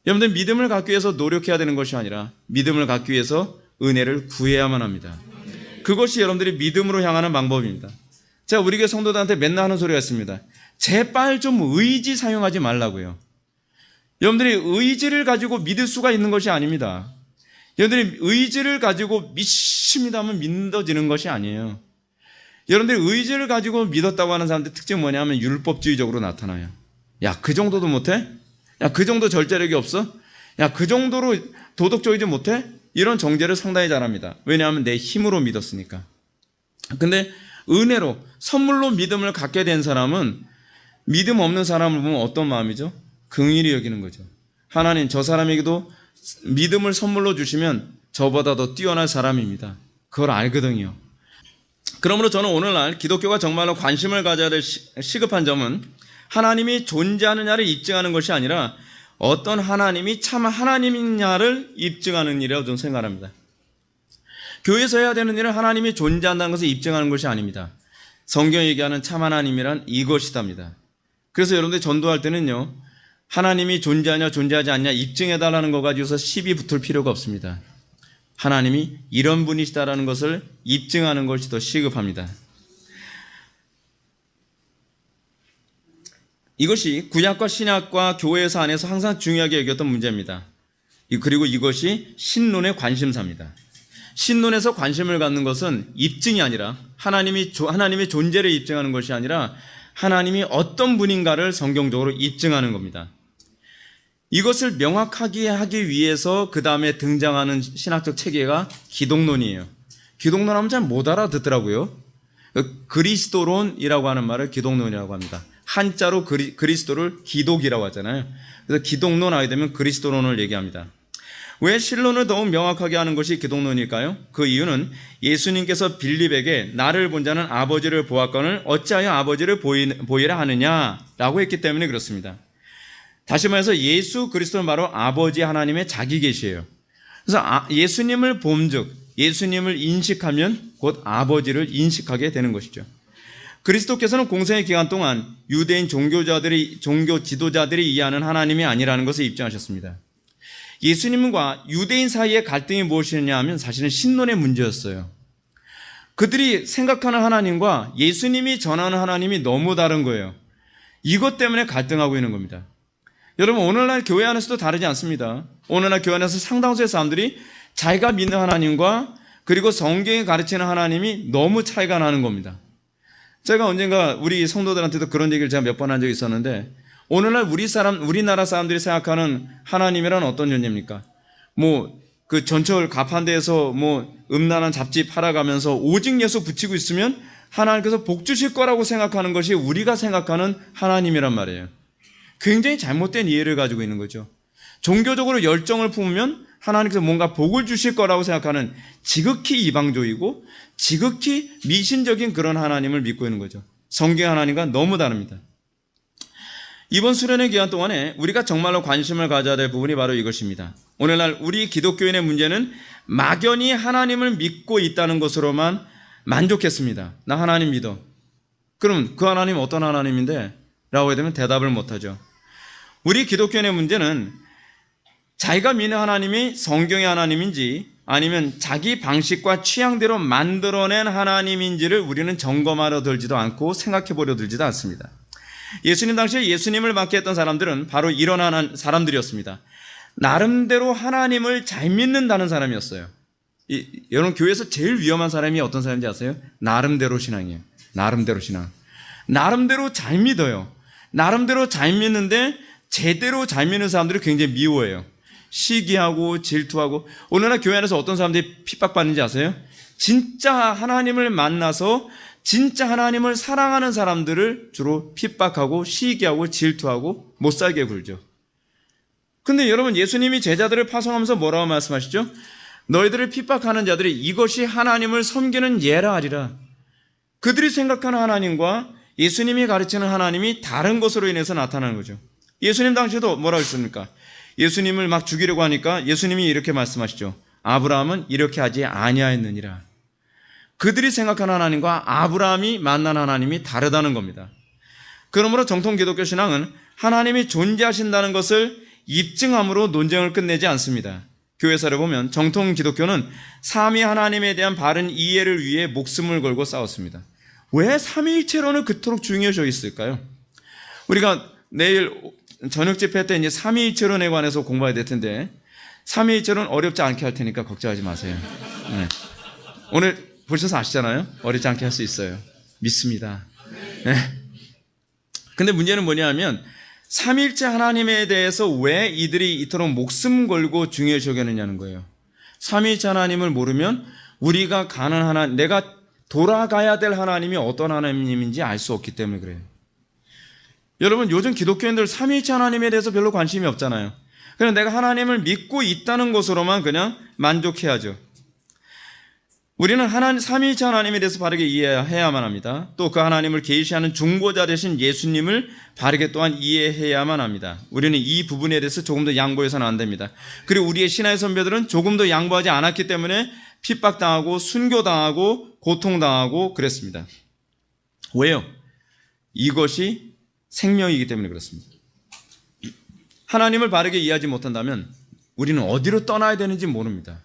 여러분들, 믿음을 갖기 위해서 노력해야 되는 것이 아니라 믿음을 갖기 위해서 은혜를 구해야만 합니다. 그것이 여러분들이 믿음으로 향하는 방법입니다. 제가 우리 교회 성도들한테 맨날 하는 소리가 있습니다. 제발 좀 의지 사용하지 말라고요. 여러분들이 의지를 가지고 믿을 수가 있는 것이 아닙니다. 여러분들이 의지를 가지고 믿습니다 하면 믿어지는 것이 아니에요. 여러분들이 의지를 가지고 믿었다고 하는 사람들 특징은 뭐냐면 율법주의적으로 나타나요. 야, 그 정도도 못해? 야, 그 정도 절제력이 없어? 야, 그 정도로 도덕적이지 못해? 이런 정죄를 상당히 잘합니다. 왜냐하면 내 힘으로 믿었으니까. 근데 은혜로 선물로 믿음을 갖게 된 사람은 믿음 없는 사람을 보면 어떤 마음이죠? 긍휼히 여기는 거죠. 하나님, 저 사람에게도 믿음을 선물로 주시면 저보다 더 뛰어난 사람입니다. 그걸 알거든요. 그러므로 저는 오늘날 기독교가 정말로 관심을 가져야 될 시급한 점은 하나님이 존재하느냐를 입증하는 것이 아니라 어떤 하나님이 참 하나님이냐를 입증하는 일이라고 저는 생각합니다. 교회에서 해야 되는 일은 하나님이 존재한다는 것을 입증하는 것이 아닙니다. 성경이 얘기하는 참 하나님이란 이것이답니다. 그래서 여러분들 전도할 때는요, 하나님이 존재하냐 존재하지 않냐 입증해달라는 거 가지고서 시비 붙을 필요가 없습니다. 하나님이 이런 분이시다라는 것을 입증하는 것이 더 시급합니다. 이것이 구약과 신약과 교회에서 안에서 항상 중요하게 여겼던 문제입니다. 그리고 이것이 신론의 관심사입니다. 신론에서 관심을 갖는 것은 입증이 아니라 하나님의 존재를 입증하는 것이 아니라 하나님이 어떤 분인가를 성경적으로 입증하는 겁니다. 이것을 명확하게 하기 위해서 그 다음에 등장하는 신학적 체계가 기독론이에요. 기독론 하면 잘 못 알아듣더라고요. 그리스도론이라고 하는 말을 기독론이라고 합니다. 한자로 그리스도를 기독이라고 하잖아요. 그래서 기독론 하게 되면 그리스도론을 얘기합니다. 왜 신론을 더욱 명확하게 하는 것이 기독론일까요? 그 이유는 예수님께서 빌립에게 나를 본 자는 아버지를 보았거늘 어찌하여 아버지를 보이라 하느냐라고 했기 때문에 그렇습니다. 다시 말해서 예수 그리스도는 바로 아버지 하나님의 자기 계시예요. 그래서 예수님을 본즉 예수님을 인식하면 곧 아버지를 인식하게 되는 것이죠. 그리스도께서는 공생의 기간 동안 유대인 종교 지도자들이 이해하는 하나님이 아니라는 것을 입증하셨습니다. 예수님과 유대인 사이의 갈등이 무엇이냐 하면 사실은 신론의 문제였어요. 그들이 생각하는 하나님과 예수님이 전하는 하나님이 너무 다른 거예요. 이것 때문에 갈등하고 있는 겁니다. 여러분, 오늘날 교회 안에서도 다르지 않습니다. 오늘날 교회 안에서 상당수의 사람들이 자기가 믿는 하나님과 그리고 성경이 가르치는 하나님이 너무 차이가 나는 겁니다. 제가 언젠가 우리 성도들한테도 그런 얘기를 제가 몇 번 한 적이 있었는데, 오늘날 우리나라 사람들이 생각하는 하나님이란 어떤 존재입니까? 그 전철 가판대에서 음란한 잡지 팔아가면서 오직 예수 붙이고 있으면 하나님께서 복 주실 거라고 생각하는 것이 우리가 생각하는 하나님이란 말이에요. 굉장히 잘못된 이해를 가지고 있는 거죠. 종교적으로 열정을 품으면 하나님께서 뭔가 복을 주실 거라고 생각하는 지극히 이방적이고 지극히 미신적인 그런 하나님을 믿고 있는 거죠. 성경의 하나님과 너무 다릅니다. 이번 수련회 기간 동안에 우리가 정말로 관심을 가져야 될 부분이 바로 이것입니다. 오늘날 우리 기독교인의 문제는 막연히 하나님을 믿고 있다는 것으로만 만족했습니다. 나 하나님 믿어. 그럼 그 하나님 어떤 하나님인데? 라고 하면 대답을 못하죠. 우리 기독교인의 문제는 자기가 믿는 하나님이 성경의 하나님인지 아니면 자기 방식과 취향대로 만들어낸 하나님인지를 우리는 점검하려 들지도 않고 생각해 보려 들지도 않습니다. 예수님 당시에 예수님을 받게 했던 사람들은 바로 이런 사람들이었습니다. 나름대로 하나님을 잘 믿는다는 사람이었어요. 여러분 교회에서 제일 위험한 사람이 어떤 사람인지 아세요? 나름대로 신앙이에요. 나름대로 신앙. 나름대로 잘 믿어요. 나름대로 잘 믿는데 제대로 잘 믿는 사람들을 굉장히 미워해요. 시기하고 질투하고. 오늘날 교회 안에서 어떤 사람들이 핍박받는지 아세요? 진짜 하나님을 만나서 진짜 하나님을 사랑하는 사람들을 주로 핍박하고 시기하고 질투하고 못살게 굴죠. 근데 여러분 예수님이 제자들을 파송하면서 뭐라고 말씀하시죠? 너희들을 핍박하는 자들이 이것이 하나님을 섬기는 예라 하리라. 그들이 생각하는 하나님과 예수님이 가르치는 하나님이 다른 것으로 인해서 나타나는 거죠. 예수님 당시에도 뭐라고 했습니까? 예수님을 막 죽이려고 하니까 예수님이 이렇게 말씀하시죠. 아브라함은 이렇게 하지 아니하였느니라. 그들이 생각하는 하나님과 아브라함이 만난 하나님이 다르다는 겁니다. 그러므로 정통 기독교 신앙은 하나님이 존재하신다는 것을 입증함으로 논쟁을 끝내지 않습니다. 교회사를 보면 정통 기독교는 삼위 하나님에 대한 바른 이해를 위해 목숨을 걸고 싸웠습니다. 왜 삼위일체론을 그토록 중요시 있을까요? 우리가 내일 저녁 집회 때 이제 삼위일체론에 관해서 공부해야 될 텐데 삼위일체론 어렵지 않게 할 테니까 걱정하지 마세요. 네. 오늘 보셔서 아시잖아요. 어렵지 않게 할 수 있어요. 믿습니다. 네. 근데 문제는 뭐냐면 삼위일체 하나님에 대해서 왜 이들이 이토록 목숨 걸고 중요시 여기느냐는 거예요. 삼위일체 하나님을 모르면 우리가 가는 하나님, 내가 돌아가야 될 하나님이 어떤 하나님인지 알 수 없기 때문에 그래요. 여러분 요즘 기독교인들 삼위일체 하나님에 대해서 별로 관심이 없잖아요. 그냥 내가 하나님을 믿고 있다는 것으로만 그냥 만족해야죠. 우리는 삼위일체 하나님에 대해서 바르게 이해해야만 합니다. 또 그 하나님을 계시하는 중보자 되신 예수님을 바르게 또한 이해해야만 합니다. 우리는 이 부분에 대해서 조금 더 양보해서는 안 됩니다. 그리고 우리의 신앙의 선배들은 조금 더 양보하지 않았기 때문에 핍박당하고 순교당하고 고통당하고 그랬습니다. 왜요? 이것이 생명이기 때문에 그렇습니다. 하나님을 바르게 이해하지 못한다면 우리는 어디로 떠나야 되는지 모릅니다.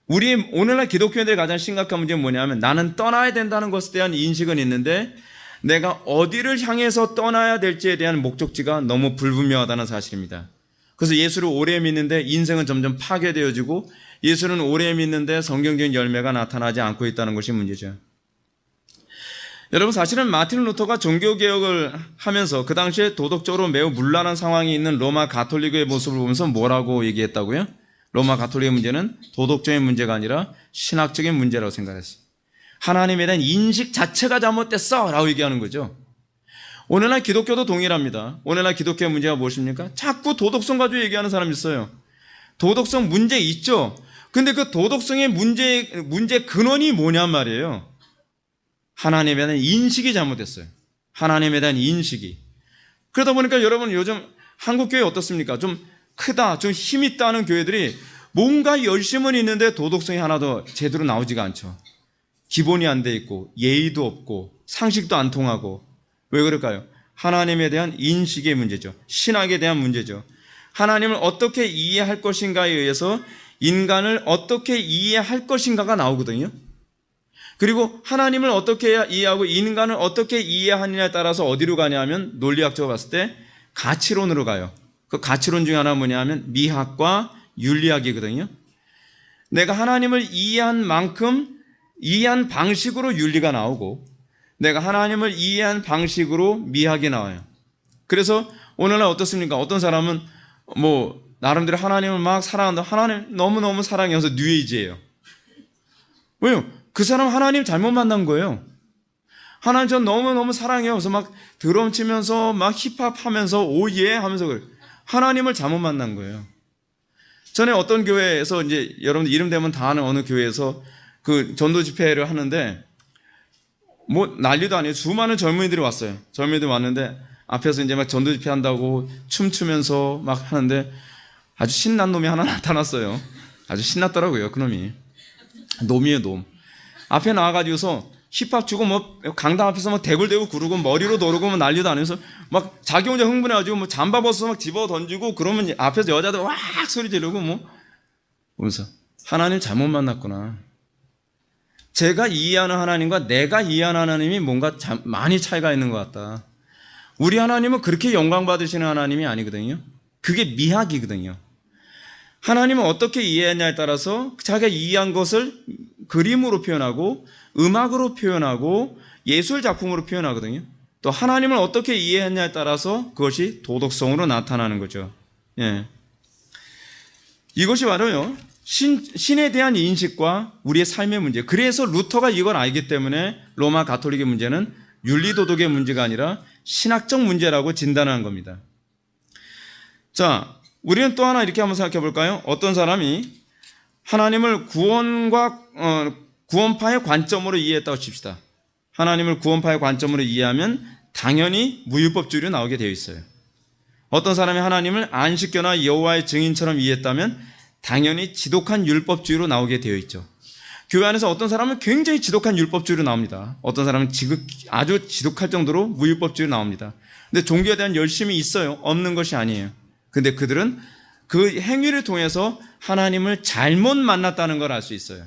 우리 오늘날 기독교인들의 가장 심각한 문제는 뭐냐면 나는 떠나야 된다는 것에 대한 인식은 있는데 내가 어디를 향해서 떠나야 될지에 대한 목적지가 너무 불분명하다는 사실입니다. 그래서 예수를 오래 믿는데 인생은 점점 파괴되어지고 예수는 오래 믿는데 성경적인 열매가 나타나지 않고 있다는 것이 문제죠. 여러분 사실은 마틴 루터가 종교개혁을 하면서 그 당시에 도덕적으로 매우 문란한 상황이 있는 로마 가톨릭의 모습을 보면서 뭐라고 얘기했다고요? 로마 가톨릭의 문제는 도덕적인 문제가 아니라 신학적인 문제라고 생각했어요. 하나님에 대한 인식 자체가 잘못됐어 라고 얘기하는 거죠. 오늘날 기독교도 동일합니다. 오늘날 기독교의 문제가 무엇입니까? 자꾸 도덕성 가지고 얘기하는 사람이 있어요. 도덕성 문제 있죠. 근데 그 도덕성의 문제 근원이 뭐냔 말이에요. 하나님에 대한 인식이 잘못됐어요. 하나님에 대한 인식이. 그러다 보니까 여러분 요즘 한국교회 어떻습니까? 좀 크다, 좀 힘 있다는 교회들이 뭔가 열심은 있는데 도덕성이 하나도 제대로 나오지가 않죠. 기본이 안 돼 있고 예의도 없고 상식도 안 통하고. 왜 그럴까요? 하나님에 대한 인식의 문제죠. 신학에 대한 문제죠. 하나님을 어떻게 이해할 것인가에 의해서 인간을 어떻게 이해할 것인가가 나오거든요. 그리고 하나님을 어떻게 이해하고 인간을 어떻게 이해하느냐에 따라서 어디로 가냐면 논리학적으로 봤을 때 가치론으로 가요. 그 가치론 중에 하나가 뭐냐면 미학과 윤리학이거든요. 내가 하나님을 이해한 만큼 이해한 방식으로 윤리가 나오고 내가 하나님을 이해한 방식으로 미학이 나와요. 그래서 오늘날 어떻습니까? 어떤 사람은 뭐 나름대로 하나님을 막 사랑한다. 하나님 너무너무 사랑해서 뉴에이지예요. 왜요? 그 사람 하나님 잘못 만난 거예요. 하나님 전 너무너무 사랑해요. 그래서 막 드럼 치면서 막 힙합 하면서 오예 하면서 그래요. 하나님을 잘못 만난 거예요. 전에 어떤 교회에서 이제 여러분들 이름 되면 다 아는 어느 교회에서 그 전도 집회를 하는데 뭐 난리도 아니에요. 수많은 젊은이들이 왔어요. 젊은이들이 왔는데 앞에서 이제 막 전도 집회 한다고 춤추면서 막 하는데 아주 신난 놈이 하나 나타났어요. 아주 신났더라고요. 그놈이. 놈이에요, 놈. 앞에 나와가지고서 힙합 추고 뭐 강당 앞에서 막 대굴대굴 구르고 머리로 도르고 뭐 난리도 아니면서 막 자기 혼자 흥분해가지고 뭐 잠바 벗어서 막 집어 던지고 그러면 앞에서 여자들 왁 소리 지르고 뭐 보면서 하나님 잘못 만났구나. 제가 이해하는 하나님과 내가 이해하는 하나님이 뭔가 많이 차이가 있는 것 같다. 우리 하나님은 그렇게 영광 받으시는 하나님이 아니거든요. 그게 미학이거든요. 하나님은 어떻게 이해했냐에 따라서 자기가 이해한 것을 그림으로 표현하고 음악으로 표현하고 예술 작품으로 표현하거든요. 또 하나님을 어떻게 이해했냐에 따라서 그것이 도덕성으로 나타나는 거죠. 예. 이것이 바로요, 신에 대한 인식과 우리의 삶의 문제. 그래서 루터가 이걸 알기 때문에 로마 가톨릭의 문제는 윤리도덕의 문제가 아니라 신학적 문제라고 진단하는 겁니다. 자, 우리는 또 하나 이렇게 한번 생각해 볼까요? 어떤 사람이 하나님을 구원파의 관점으로 이해했다고 칩시다. 하나님을 구원파의 관점으로 이해하면 당연히 무율법주의로 나오게 되어 있어요. 어떤 사람이 하나님을 안식교나 여호와의 증인처럼 이해했다면 당연히 지독한 율법주의로 나오게 되어 있죠. 교회 안에서 어떤 사람은 굉장히 지독한 율법주의로 나옵니다. 어떤 사람은 아주 지독할 정도로 무율법주의로 나옵니다. 근데 종교에 대한 열심이 있어요. 없는 것이 아니에요. 근데 그들은 그 행위를 통해서 하나님을 잘못 만났다는 걸 알 수 있어요.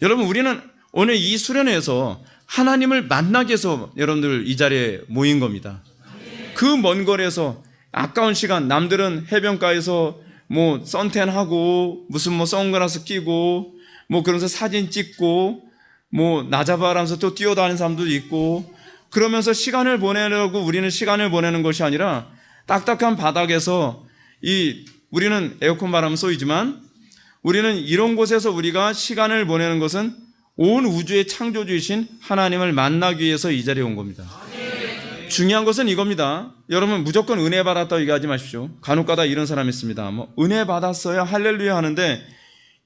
여러분, 우리는 오늘 이 수련회에서 하나님을 만나기 위해서 여러분들 이 자리에 모인 겁니다. 그 먼 거리에서 아까운 시간, 남들은 해변가에서 뭐 선탠하고 무슨 뭐 선글라스 끼고 뭐 그러면서 사진 찍고 뭐 나잡아라면서 또 뛰어다니는 사람도 있고, 그러면서 시간을 보내려고 우리는 시간을 보내는 것이 아니라 딱딱한 바닥에서 우리는 에어컨 바람 쏘이지만 우리는 이런 곳에서 우리가 시간을 보내는 것은 온 우주의 창조주이신 하나님을 만나기 위해서 이 자리에 온 겁니다. 중요한 것은 이겁니다. 여러분, 무조건 은혜 받았다고 얘기하지 마십시오. 간혹가다 이런 사람이 있습니다. 뭐 은혜 받았어요, 할렐루야 하는데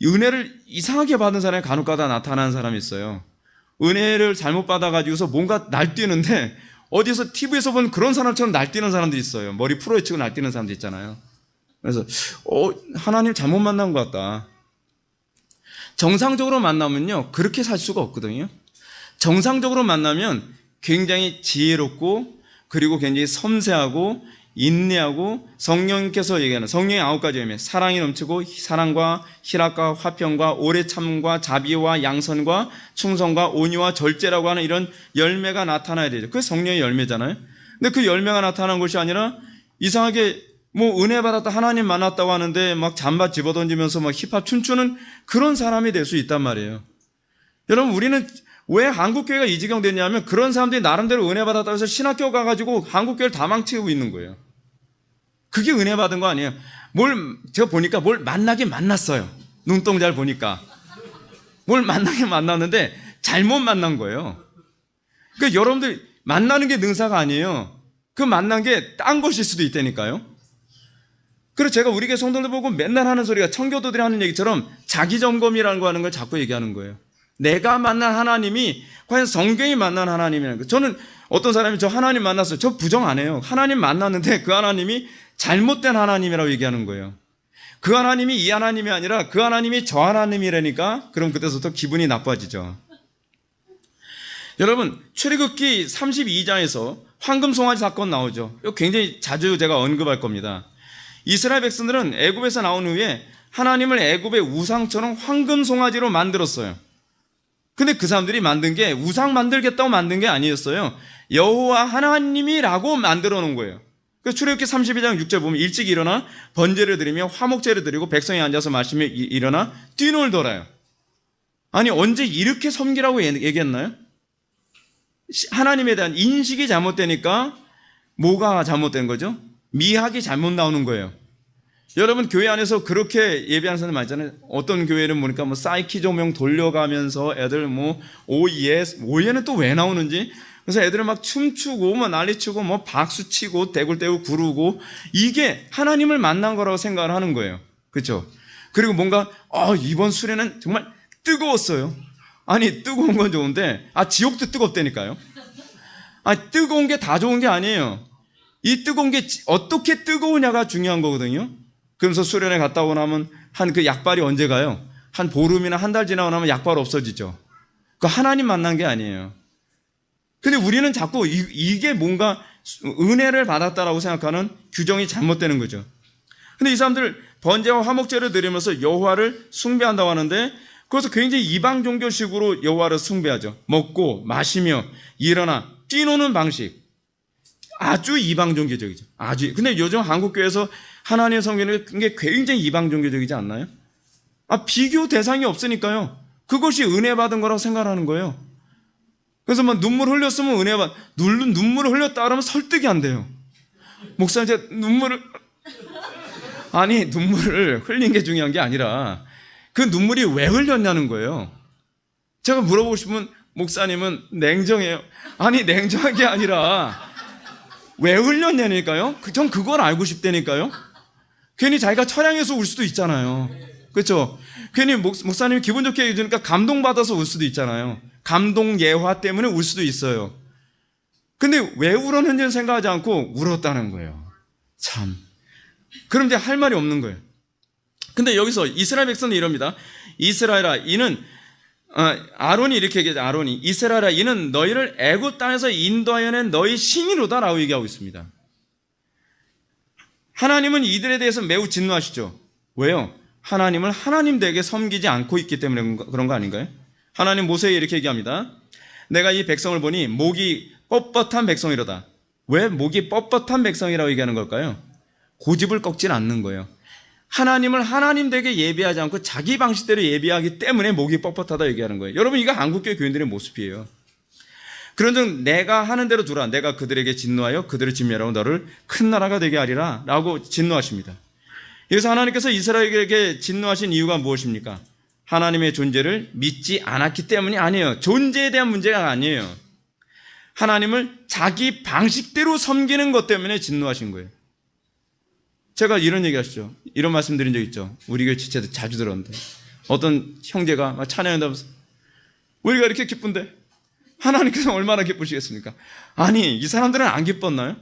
은혜를 이상하게 받은 사람이 간혹가다 나타나는 사람이 있어요. 은혜를 잘못 받아가지고서 뭔가 날뛰는데 어디서 TV에서 본 그런 사람처럼 날뛰는 사람들이 있어요. 머리 풀어헤치고 날뛰는 사람들 있잖아요. 그래서 하나님 잘못 만난 것 같다. 정상적으로 만나면요, 그렇게 살 수가 없거든요. 정상적으로 만나면 굉장히 지혜롭고, 그리고 굉장히 섬세하고 인내하고, 성령께서 얘기하는 성령의 9가지 열매, 사랑이 넘치고 사랑과 희락과 화평과 오래 참음과 자비와 양선과 충성과 온유와 절제라고 하는 이런 열매가 나타나야 되죠. 그게 성령의 열매잖아요. 근데 그 열매가 나타나는 것이 아니라 이상하게 뭐 은혜 받았다, 하나님 만났다고 하는데 막 잠바 집어던지면서 막 힙합 춤추는 그런 사람이 될 수 있단 말이에요. 여러분, 우리는 왜 한국교회가 이 지경 됐냐면 그런 사람들이 나름대로 은혜 받았다고 해서 신학교 가가지고 한국교회를 다 망치고 있는 거예요. 그게 은혜 받은 거 아니에요. 제가 보니까 뭘 만나긴 만났어요. 눈동자를 보니까. 뭘 만나긴 만났는데 잘못 만난 거예요. 그러니까 여러분들 만나는 게 능사가 아니에요. 그 만난 게 딴 것일 수도 있다니까요. 그래서 제가 우리 교회 성도들 보고 맨날 하는 소리가 청교도들이 하는 얘기처럼 자기 점검이라는 거 하는 걸 자꾸 얘기하는 거예요. 내가 만난 하나님이 과연 성경이 만난 하나님이라는 거. 저는 어떤 사람이 저 하나님 만났어요. 저 부정 안 해요. 하나님 만났는데 그 하나님이 잘못된 하나님이라고 얘기하는 거예요. 그 하나님이 이 하나님이 아니라 그 하나님이 저 하나님이라니까, 그럼 그때부터 기분이 나빠지죠. 여러분, 출애굽기 32장에서 황금 송아지 사건 나오죠. 이거 굉장히 자주 제가 언급할 겁니다. 이스라엘 백성들은 애굽에서 나온 후에 하나님을 애굽의 우상처럼 황금 송아지로 만들었어요. 근데 그 사람들이 만든 게 우상 만들겠다고 만든 게 아니었어요. 여호와 하나님이라고 만들어 놓은 거예요. 그래서 출애굽기 32장 6절 보면 일찍 일어나 번제를 드리며 화목제를 드리고 백성이 앉아서 마시며 일어나 뛰놀 돌아요. 아니, 언제 이렇게 섬기라고 얘기했나요? 하나님에 대한 인식이 잘못되니까 뭐가 잘못된 거죠? 미학이 잘못 나오는 거예요. 여러분, 교회 안에서 그렇게 예배하는 사람 많잖아요. 어떤 교회는 보니까 뭐 사이키 조명 돌려가면서 애들 뭐 오예는 또 왜 나오는지, 그래서 애들은 막 춤추고 뭐 난리치고 뭐 박수치고 대굴대굴 구르고, 이게 하나님을 만난 거라고 생각을 하는 거예요. 그렇죠? 그리고 뭔가 이번 수련은 정말 뜨거웠어요. 아니, 뜨거운 건 좋은데 지옥도 뜨겁다니까요. 뜨거운 게 다 좋은 게 아니에요. 이 뜨거운 게 어떻게 뜨거우냐가 중요한 거거든요. 그러면서 수련회 갔다 오고 나면 그 약발이 언제 가요? 한 보름이나 한 달 지나고 나면 약발 없어지죠. 그 하나님 만난 게 아니에요. 근데 우리는 자꾸 이게 뭔가 은혜를 받았다라고 생각하는 규정이 잘못되는 거죠. 근데 이 사람들 번제와 화목제를 드리면서 여호와를 숭배한다고 하는데, 그래서 굉장히 이방 종교식으로 여호와를 숭배하죠. 먹고 마시며 일어나 뛰노는 방식. 아주 이방 종교적이죠. 근데 요즘 한국교회에서 하나님 섬기는 게 굉장히 이방 종교적이지 않나요? 비교 대상이 없으니까요. 그것이 은혜 받은 거라고 생각하는 거예요. 그래서 막 눈물 흘렸으면 은혜 눈물을 흘렸다 그러면 설득이 안 돼요. 목사님, 제가 눈물을 흘린 게 중요한 게 아니라 그 눈물이 왜 흘렸냐는 거예요. 제가 물어보고 싶으면 목사님은 냉정해요. 냉정한 게 아니라 왜 흘렸냐니까요. 전 그걸 알고 싶다니까요. 괜히 자기가 처량해서 울 수도 있잖아요. 그렇죠? 괜히 목사님이 기분 좋게 해주니까 감동받아서 울 수도 있잖아요. 감동 예화 때문에 울 수도 있어요. 근데 왜 울었는지는 생각하지 않고 울었다는 거예요. 참. 그럼 이제 할 말이 없는 거예요. 근데 여기서 이스라엘 백성은 이럽니다. 이스라엘아, 이는 아론이 이렇게 얘기하죠. 아론이 이스라엘아, 이는 너희를 애굽 땅에서 인도하여낸 너희 신이로다 라고 얘기하고 있습니다. 하나님은 이들에 대해서 매우 진노하시죠. 왜요? 하나님을 하나님되게 섬기지 않고 있기 때문에 그런 거 아닌가요? 하나님 모세에 이렇게 얘기합니다. 내가 이 백성을 보니 목이 뻣뻣한 백성이로다. 왜 목이 뻣뻣한 백성이라고 얘기하는 걸까요? 고집을 꺾진 않는 거예요. 하나님을 하나님되게 예배하지 않고 자기 방식대로 예배하기 때문에 목이 뻣뻣하다 얘기하는 거예요. 여러분, 이거 한국교회 교인들의 모습이에요. 그런즉 내가 하는 대로 두라. 내가 그들에게 진노하여 그들을 진멸하고 너를 큰 나라가 되게 하리라 라고 진노하십니다. 여기서 하나님께서 이스라엘에게 진노하신 이유가 무엇입니까? 하나님의 존재를 믿지 않았기 때문이 아니에요. 존재에 대한 문제가 아니에요. 하나님을 자기 방식대로 섬기는 것 때문에 진노하신 거예요. 제가 이런 얘기 하시죠. 이런 말씀 드린 적 있죠. 우리 교회 지체도 자주 들었는데 어떤 형제가 막 찬양한다면서 우리가 이렇게 기쁜데 하나님께서 얼마나 기쁘시겠습니까? 이 사람들은 안 기뻤나요?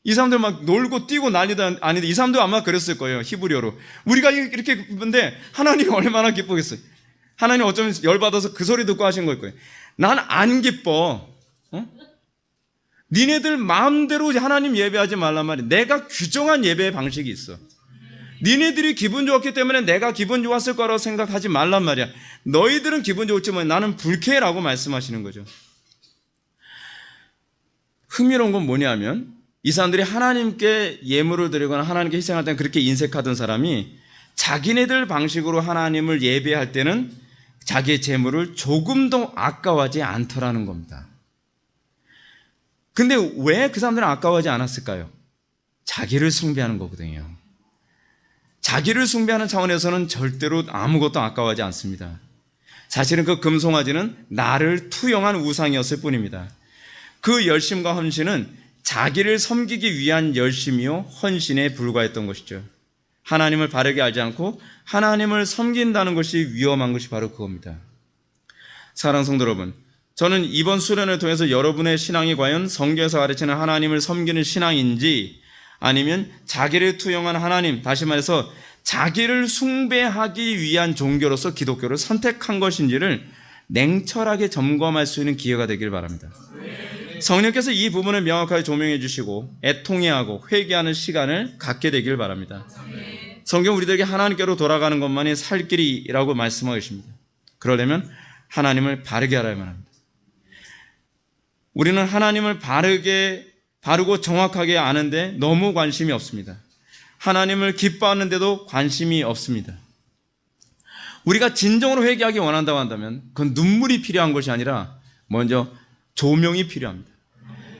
이 사람들 막 놀고 뛰고 난리도 아닌데 이 사람도 아마 그랬을 거예요. 히브리어로. 우리가 이렇게 기쁜데 하나님이 얼마나 기쁘겠어요? 하나님 어쩌면 열받아서 그 소리 듣고 하신 걸 거예요. 난 안 기뻐. 니네들 마음대로 하나님 예배하지 말란 말이야. 내가 규정한 예배의 방식이 있어. 니네들이 기분 좋았기 때문에 내가 기분 좋았을 거라고 생각하지 말란 말이야. 너희들은 기분 좋지만 나는 불쾌라고 말씀하시는 거죠. 흥미로운 건 뭐냐면 이 사람들이 하나님께 예물을 드리거나 하나님께 희생할 때는 그렇게 인색하던 사람이 자기네들 방식으로 하나님을 예배할 때는 자기의 재물을 조금 더 아까워하지 않더라는 겁니다. 근데 왜 그 사람들은 아까워하지 않았을까요? 자기를 숭배하는 거거든요. 자기를 숭배하는 차원에서는 절대로 아무것도 아까워하지 않습니다. 사실은 그 금송아지는 나를 투영한 우상이었을 뿐입니다. 그 열심과 헌신은 자기를 섬기기 위한 열심이요 헌신에 불과했던 것이죠. 하나님을 바르게 알지 않고 하나님을 섬긴다는 것이 위험한 것이 바로 그겁니다. 사랑하는 성도 여러분, 저는 이번 수련을 통해서 여러분의 신앙이 과연 성경에서 가르치는 하나님을 섬기는 신앙인지 아니면 자기를 투영한 하나님, 다시 말해서 자기를 숭배하기 위한 종교로서 기독교를 선택한 것인지를 냉철하게 점검할 수 있는 기회가 되길 바랍니다. 성령께서 이 부분을 명확하게 조명해 주시고 애통해하고 회개하는 시간을 갖게 되길 바랍니다. 성경 우리들에게 하나님께로 돌아가는 것만이 살 길이라고 말씀하고 계십니다. 그러려면 하나님을 바르게 알아야만 합니다. 우리는 하나님을 바르고 정확하게 아는데 너무 관심이 없습니다. 하나님을 기뻐하는데도 관심이 없습니다. 우리가 진정으로 회개하기 원한다고 한다면 그건 눈물이 필요한 것이 아니라 먼저 조명이 필요합니다.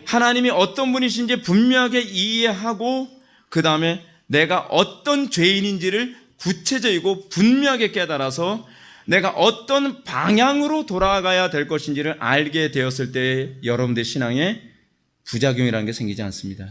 하나님이 어떤 분이신지 분명하게 이해하고 그 다음에 내가 어떤 죄인인지를 구체적이고 분명하게 깨달아서 내가 어떤 방향으로 돌아가야 될 것인지를 알게 되었을 때 여러분들의 신앙에 부작용이라는 게 생기지 않습니다.